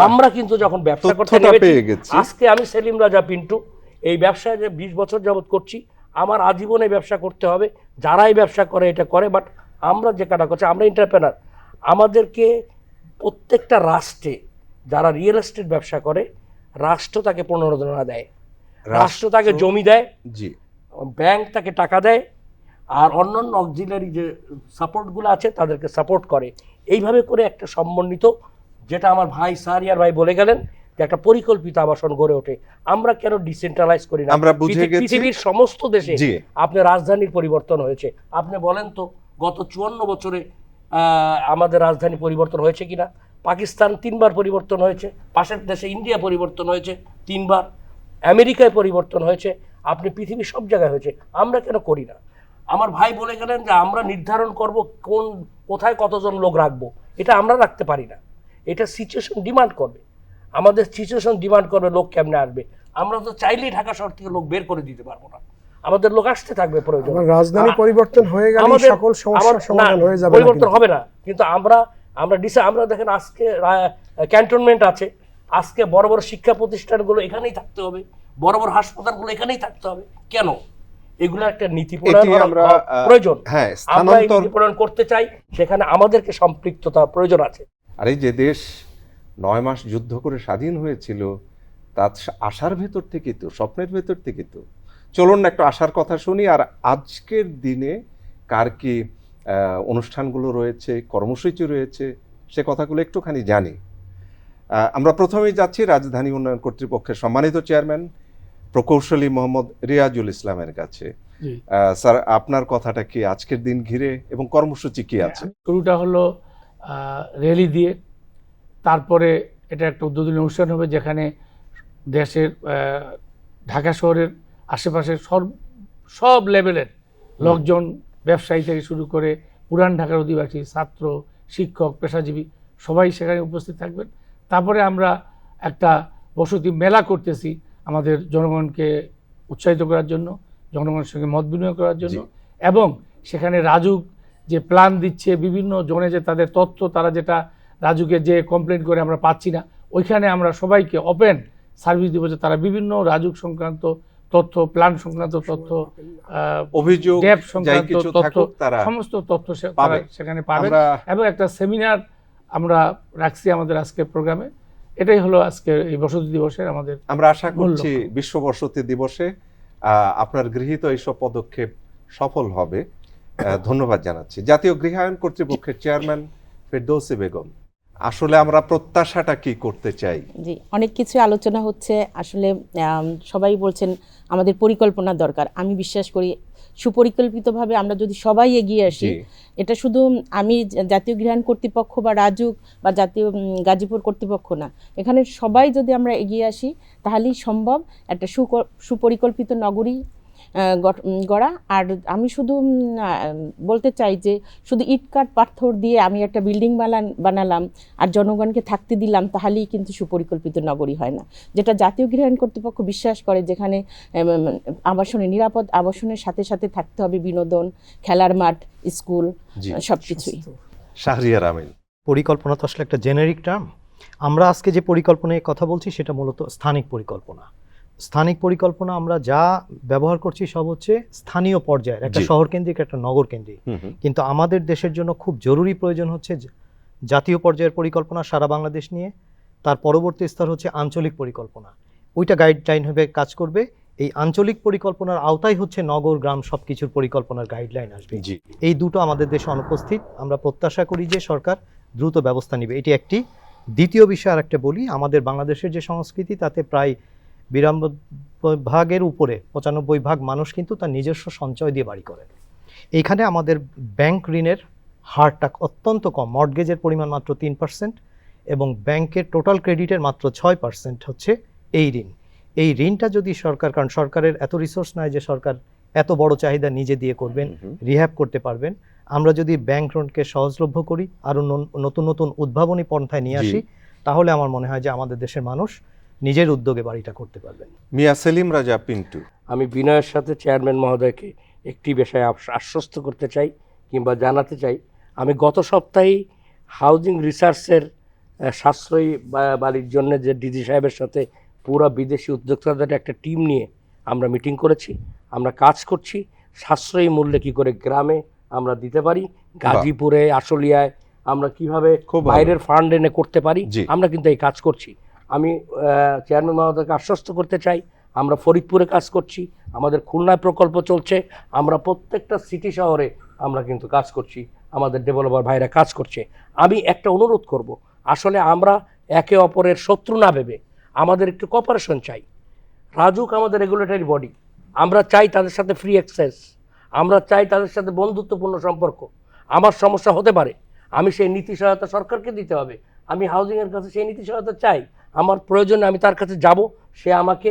আমরা কিন্তু যখন ব্যবসা করতে নেমেছি, আজকে আমি সেলিম রাজা পিন্টু এই ব্যবসায় যে 20 বছর যাবত করছি, আমার আজীবনে ব্যবসা করতে হবে। যারাই ব্যবসা করে এটা করে, বাট আমরা যে কাটা করছি, আমরা এন্টারপ্রেনার। আমাদেরকে প্রত্যেকটা রাষ্ট্রে যারা রিয়েল এস্টেট ব্যবসা করে, রাষ্ট্র তাকে প্রণোদনা দেয়, রাষ্ট্র তাকে জমি দেয়, জি, ব্যাংক তাকে টাকা দেয়, আর অন্যান্য অক্সিলারি যে সাপোর্টগুলো আছে তাদেরকে সাপোর্ট করে। এইভাবে করে একটা সমন্বিত, যেটা আমার ভাই সারিয়ার ভাই বলে গেলেন, যে একটা পরিকল্পিত আবাসন গড়ে ওঠে। আমরা কেন ডিসেন্ট্রালাইজ করি না? আমরা বুঝে গেছি। পৃথিবীর সমস্ত দেশে জি, আপনার রাজধানীর পরিবর্তন হয়েছে। আপনি বলেন তো, গত 54 বছরে আমাদের রাজধানী পরিবর্তন হয়েছে কিনা? পাকিস্তান 3 বার পরিবর্তন হয়েছে, পাশের দেশে ইন্ডিয়া পরিবর্তন হয়েছে 3 বার, আমেরিকায় পরিবর্তন হয়েছে, আপনি পৃথিবীর সব জায়গায় হয়েছে। আমরা কেন করি না? আমার ভাই বলে গেলেন যে আমরা নির্ধারণ করব কোথায় কতজন লোক রাখবো, এটা আমরা রাখতে পারি না। এটা সিচুয়েশন ডিমান্ড করবে, আমাদের সিচুয়েশন ডিমান্ড করবে লোক কেমনে আসবে। আমরা তো চাইলেই ঢাকা শহর থেকে লোক বের করে দিতে পারবো না, আমাদের লোক আসতে থাকবে প্রয়োজন। রাজধানী পরিবর্তন হয়ে গেলে সকল সমস্যার সমাধান হয়ে যাবে, পরিবর্তন হবে না। কিন্তু আমরা দেখেন আজকে ক্যান্টনমেন্ট আছে, আজকে বড় বড় শিক্ষা প্রতিষ্ঠানগুলো এখানেই থাকতে হবে, বড় বড় হাসপাতালগুলো এখানেই থাকতে হবে। কেন? এগুলো একটা নীতি প্রয়োজন। আমরা এই নীতি প্রণয়ন করতে চাই, সেখানে আমাদেরকে সম্পৃক্ততার প্রয়োজন আছে। আর এই যে দেশ 9 মাস যুদ্ধ করে স্বাধীন হয়েছিল, তার আশার ভেতর থেকে তো, স্বপ্নের ভেতর থেকে তো। চলুন একটা আশার কথা শুনি। আর আজকের দিনে কার কি অনুষ্ঠানগুলো রয়েছে, কর্মসূচি রয়েছে, সে কথাগুলো একটুখানি জানি। আমরা প্রথমেই যাচ্ছি রাজধানী উন্নয়ন কর্তৃপক্ষের সম্মানিত চেয়ারম্যান প্রকৌশলী মোহাম্মদ রিয়াজুল ইসলামের কাছে। স্যার, আপনার কথাটা কি আজকের দিন ঘিরে এবং কর্মসূচি কি আছে? শুরুটা হলো র্যালি দিয়ে, তারপরে এটা একটা উদ্বোধনী অনুষ্ঠান হবে যেখানে দেশের ঢাকা শহরের আশেপাশের সব লেভেলের লোকজন, ব্যবসায়ী থেকে শুরু করে পুরান ঢাকার অধিবাসী, ছাত্র, শিক্ষক, পেশাজীবী সবাই সেখানে উপস্থিত থাকবেন। তারপরে আমরা একটা বসতি মেলা করতেছি আমাদের জনগণকে উৎসাহিত করার জন্য, জনগণের সঙ্গে মত বিনিময় করার জন্য, এবং সেখানে রাজুক যে প্ল্যান দিচ্ছে বিভিন্ন জনে, যে তাদের তথ্য তারা যেটা রাজুকে যে কমপ্লেন করে আমরা পাচ্ছি না, ওইখানে আমরা সবাইকে ওপেন সার্ভিস দিব, যে তারা বিভিন্ন রাজুক সংক্রান্ত তথ্য, প্ল্যান সংক্রান্ত তথ্য, অভিযোগ ডেপ যাই সংক্রান্ত কিছু তথ্য, থাকুক তারা সমস্ত তথ্য তারা পাবে। সেখানে পাবেন। আমরা এবং একটা সেমিনার আমরা রাখছি আমাদের আজকের প্রোগ্রামে। এটাই হলো আজকে এই বসতি দিবসের আমাদের। আমরা আশা মূল করছি লক্ষ্য। বিশ্ব বসতি দিবসে আপনার গৃহীত এইসব পদক্ষেপ সফল হবে। ধন্যবাদ জানাচ্ছি। জাতীয় গৃহায়ন কর্তৃপক্ষের চেয়ারম্যান ফেরদৌসী বেগম, আসলে আমরা প্রত্যাশাটা কি করতে চাই? জি, অনেক কিছু আলোচনা হচ্ছে। আসলে সবাই বলছেন আমাদের পরিকল্পনা দরকার। আমি বিশ্বাস করি সুপরিকল্পিতভাবে আমরা যদি সবাই এগিয়ে আসি, এটা শুধু আমি জাতীয় গৃহায়ন কর্তৃপক্ষ বা রাজুক বা জাতীয় গাজীপুর কর্তৃপক্ষ না, এখানে সবাই যদি আমরা এগিয়ে আসি তাহলেই সম্ভব একটা সুপরিকল্পিত নগরী গড়া। আর আমি শুধু বলতে চাই যে শুধু ইট কাঠ পাথর দিয়ে আমি একটা বিল্ডিং বানালাম আর জনগণকে থাকতে দিলাম, তাহলেই কিন্তু সুপরিকল্পিত নগরী হয় না। যেটা জাতীয় গৃহায়ন কর্তৃপক্ষ বিশ্বাস করে, যেখানে আবাসনে, নিরাপদ আবাসনের সাথে সাথে থাকতে হবে বিনোদন, খেলার মাঠ, স্কুল, সবকিছুই। শাহরিয়ার আমিন, পরিকল্পনা তো আসলে একটা জেনারিক টার্ম। আমরা আজকে যে পরিকল্পনায় কথা বলছি সেটা মূলত স্থানিক পরিকল্পনা। স্থানিক পরিকল্পনা আমরা যা ব্যবহার করছি সব হচ্ছে স্থানীয় পর্যায়ের, একটা শহর কেন্দ্রিক, একটা নগর কেন্দ্রিক। কিন্তু আমাদের দেশের জন্য খুব জরুরি প্রয়োজন হচ্ছে জাতীয় পর্যায়ের পরিকল্পনা সারা বাংলাদেশ নিয়ে। তার পরবর্তী স্তর হচ্ছে আঞ্চলিক পরিকল্পনা, ওইটা গাইডলাইন হবে কাজ করবে। এই আঞ্চলিক পরিকল্পনার আওতায় হচ্ছে নগর গ্রাম সব কিছুর পরিকল্পনার গাইডলাইন আসবে। এই দুটো আমাদের দেশে অনুপস্থিত। আমরা প্রত্যাশা করি যে সরকার দ্রুত ব্যবস্থা নেবে, এটি একটি। দ্বিতীয় বিষয় আর একটা বলি, আমাদের বাংলাদেশের যে সংস্কৃতি তাতে প্রায় 92% উপরে 95% মানুষ কিন্তু তার নিজস্ব সঞ্চয় দিয়ে বাড়ি করে। এইখানে আমাদের ব্যাংক ঋণের হারটা অত্যন্ত কম, মর্টগেজের পরিমাণ মাত্র 3% এবং ব্যাংকের টোটাল ক্রেডিটের মাত্র 6% হচ্ছে এই ঋণ। এই ঋণটা যদি সরকার, কারণ সরকারের এত রিসোর্স নাই যে সরকার এত বড় চাহিদা নিজে দিয়ে করবেন, রিহ্যাব করতে পারবেন। আমরা যদি ব্যাংক ঋণকে সহজলভ্য করি, আরও নতুন নতুন উদ্ভাবনী পন্থায় নিয়ে আসি, তাহলে আমার মনে হয় যে আমাদের দেশের মানুষ নিজের উদ্যোগে বাড়িটা করতে পারবেন। মিয়া সেলিম রাজা পিন্টু, আমি বিনয়ের সাথে চেয়ারম্যান মহোদয়কে একটি বিষয়ে আশ্বস্ত করতে চাই কিংবা জানাতে চাই। আমি গত সপ্তাহেই হাউজিং রিসার্চের সাশ্রয়ী বাড়ির জন্য যে ডিজি সাহেবের সাথে পুরো বিদেশি উদ্যোক্তাদের একটা টিম নিয়ে আমরা মিটিং করেছি। আমরা কাজ করছি সাশ্রয়ী মূল্যে কী করে গ্রামে আমরা দিতে পারি, গাজীপুরে, আশুলিয়ায় আমরা কিভাবে বাইরের ফান্ড এনে করতে পারি, আমরা কিন্তু এই কাজ করছি। আমি চেয়ারম্যান মহোদয়কে আশ্বস্ত করতে চাই, আমরা ফরিদপুরে কাজ করছি, আমাদের খুলনায় প্রকল্প চলছে, আমরা প্রত্যেকটা সিটি শহরে আমরা কিন্তু কাজ করছি, আমাদের ডেভেলপার ভাইরা কাজ করছে। আমি একটা অনুরোধ করব, আসলে আমরা একে অপরের শত্রু না ভেবে আমাদের একটু কোঅপারেশন চাই। রাজুক আমাদের রেগুলেটরি বডি, আমরা চাই তাদের সাথে ফ্রি অ্যাক্সেস, আমরা চাই তাদের সাথে বন্ধুত্বপূর্ণ সম্পর্ক। আমার সমস্যা হতে পারে, আমি সেই নীতি সহায়তা সরকারকে দিতে হবে, আমি হাউজিংয়ের কাছে সেই নীতি সহায়তা চাই। আমার প্রয়োজনে আমি তার কাছে যাব, সে আমাকে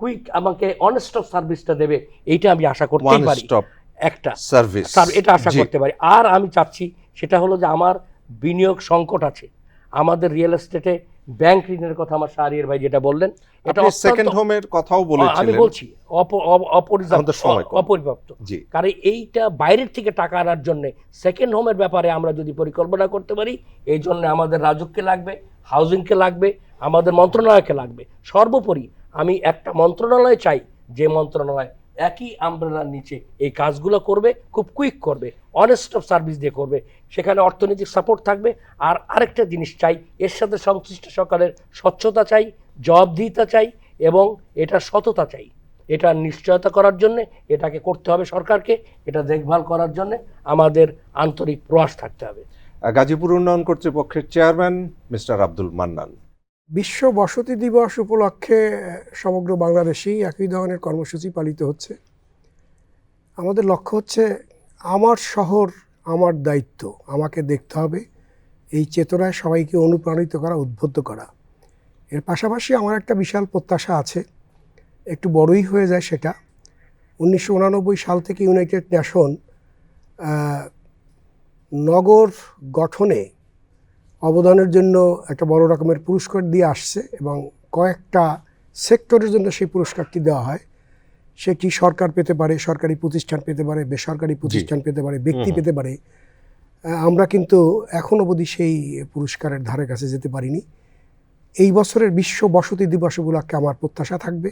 কুইক, আমাকে অনেস্ট অফ সার্ভিসটা দেবে, এইটা আমি আশা করতেই পারি, একটা সার্ভিস, এটা আশা করতে পারি। আর আমি চাচ্ছি সেটা হলো যে আমার বিনিয়োগ সংকট আছে, আমাদের রিয়েল এস্টেটে ব্যাংক ঋণের কথা আমার শাহরিয়ার ভাই যেটা বললেন, এটা সেকেন্ড হোমের কথাও বলেছিলেন, আমি বলছি অপরিপক্ত। কারণ এইটা বাইরের থেকে টাকা আনার জন্য সেকেন্ড হোমের ব্যাপারে আমরা যদি পরিকল্পনা করতে পারি, এই জন্য আমাদের রাজুককে লাগবে, হাউজিংকে লাগবে, আমাদের মন্ত্রণালয়কে লাগবে। সর্বোপরি আমি একটা মন্ত্রণালয় চাই, যে মন্ত্রণালয় একই আমব্রেলার নিচে এই কাজগুলো করবে, খুব কুইক করবে, অনেস্ট অফ সার্ভিস দিয়ে করবে, সেখানে অর্থনৈতিক সাপোর্ট থাকবে। আর আরেকটা জিনিস চাই, এর সাথে সংশ্লিষ্ট সরকারের স্বচ্ছতা চাই, জবাবদিহিতা চাই এবং এটা সততা চাই। এটা নিশ্চয়তা করার জন্য এটাকে করতে হবে সরকারকে, এটা দেখভাল করার জন্য আমাদের আন্তরিক প্রয়াস থাকতে হবে। গাজীপুর উন্নয়ন কর্তৃপক্ষের চেয়ারম্যান মিস্টার আব্দুল মান্নান, বিশ্ব বসতি দিবস উপলক্ষে সমগ্র বাংলাদেশেই একই ধরনের কর্মসূচি পালিত হচ্ছে। আমাদের লক্ষ্য হচ্ছে আমার শহর আমার দায়িত্ব, আমাকে দেখতে হবে, এই চেতনায় সবাইকে অনুপ্রাণিত করা, উদ্বুদ্ধ করা। এর পাশাপাশি আমার একটা বিশাল প্রত্যাশা আছে, একটু বড়ই হয়ে যায় সেটা, 1989 সাল থেকে ইউনাইটেড নেশন নগর গঠনে অবদানের জন্য একটা বড় রকমের পুরস্কার দিয়ে আসছে এবং কয়েকটা সেক্টরের জন্য সেই পুরস্কারটি দেওয়া হয়। সেটি সরকার পেতে পারে, সরকারি প্রতিষ্ঠান পেতে পারে, বেসরকারি প্রতিষ্ঠান পেতে পারে, ব্যক্তি পেতে পারে। আমরা কিন্তু এখন অবধি সেই পুরস্কারের ধারে কাছে যেতে পারিনি। এই বছরের বিশ্ব বসতি দিবস উপলক্ষে আমার প্রত্যাশা থাকবে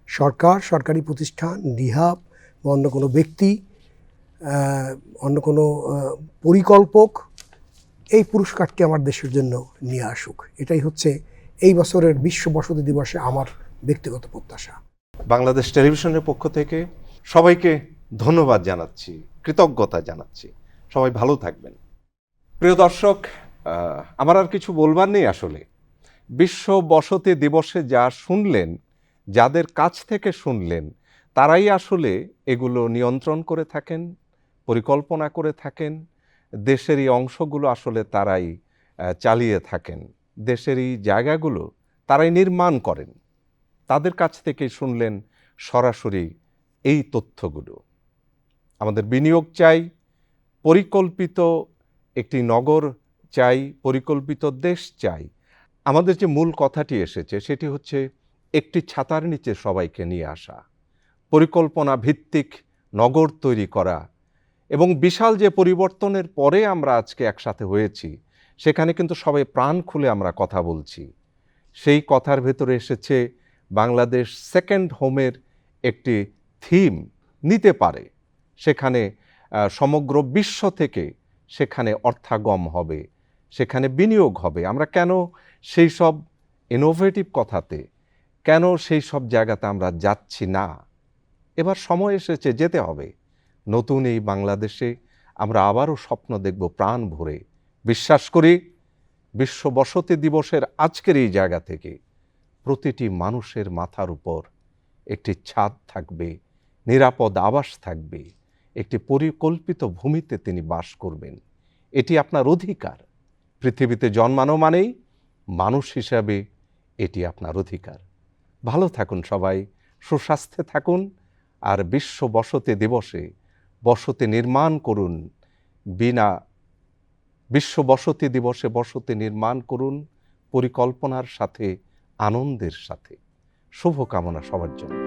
সরকার, সরকারি প্রতিষ্ঠান, রিহাব বা অন্য কোনো ব্যক্তি, অন্য কোনো পরিকল্পক এই পুরস্কারটি আমার দেশের জন্য নিয়ে আসুক। এটাই হচ্ছে এই বছরের বিশ্ব বসতি দিবসে আমার ব্যক্তিগত প্রত্যাশা। বাংলাদেশ টেলিভিশনের পক্ষ থেকে সবাইকে ধন্যবাদ জানাচ্ছি, কৃতজ্ঞতা জানাচ্ছি। সবাই ভালো থাকবেন। প্রিয় দর্শক, আমার আর কিছু বলবার নেই। আসলে বিশ্ব বসতি দিবসে যা শুনলেন, যাদের কাছ থেকে শুনলেন, তারাই আসলে এগুলো নিয়ন্ত্রণ করে থাকেন, পরিকল্পনা করে থাকেন। দেশেরই অংশগুলো আসলে তারাই চালিয়ে থাকেন, দেশেরই জায়গাগুলো তারাই নির্মাণ করেন। তাদের কাছ থেকে শুনলেন সরাসরি এই তথ্যগুলো। আমাদের বিনিয়োগ চাই, পরিকল্পিত একটি নগর চাই, পরিকল্পিত দেশ চাই। আমাদের যে মূল কথাটি এসেছে সেটি হচ্ছে একটি ছাতার নিচে সবাইকে নিয়ে আসা, পরিকল্পনা ভিত্তিক নগর তৈরি করা এবং বিশাল যে পরিবর্তনের পরে আমরা আজকে একসাথে হয়েছি, সেখানে কিন্তু সবাই প্রাণ খুলে আমরা কথা বলছি। সেই কথার ভেতরে এসেছে বাংলাদেশ সেকেন্ড হোমের একটি থিম নিতে পারে। সেখানে সমগ্র বিশ্ব থেকে সেখানে অর্থাগম হবে, সেখানে বিনিয়োগ হবে। আমরা কেন সেই সব ইনোভেটিভ কথাতে, কেন সেই সব জায়গাতে আমরা যাচ্ছি না? এবার সময় এসেছে, যেতে হবে। নতুন এই বাংলাদেশে আমরা আবারও স্বপ্ন দেখব প্রাণ ভরে। বিশ্বাস করি বিশ্ব বসতি দিবসের আজকের এই জায়গা থেকে প্রতিটি মানুষের মাথার উপর একটি ছাদ থাকবে, নিরাপদ আবাস থাকবে, একটি পরিকল্পিত ভূমিতে তিনি বাস করবেন। এটি আপনার অধিকার। পৃথিবীতে জন্মানো মানেই মানুষ হিসাবে এটি আপনার অধিকার। ভালো থাকুন সবাই, সুস্বাস্থ্যে থাকুন। আর বিশ্ব বসতি দিবসে বসতি নির্মাণ করুন। বিশ্ব বসতি দিবসে বসতি নির্মাণ করুন পরিকল্পনার সাথে, আনন্দের সাথে। শুভকামনা সবার জন্য।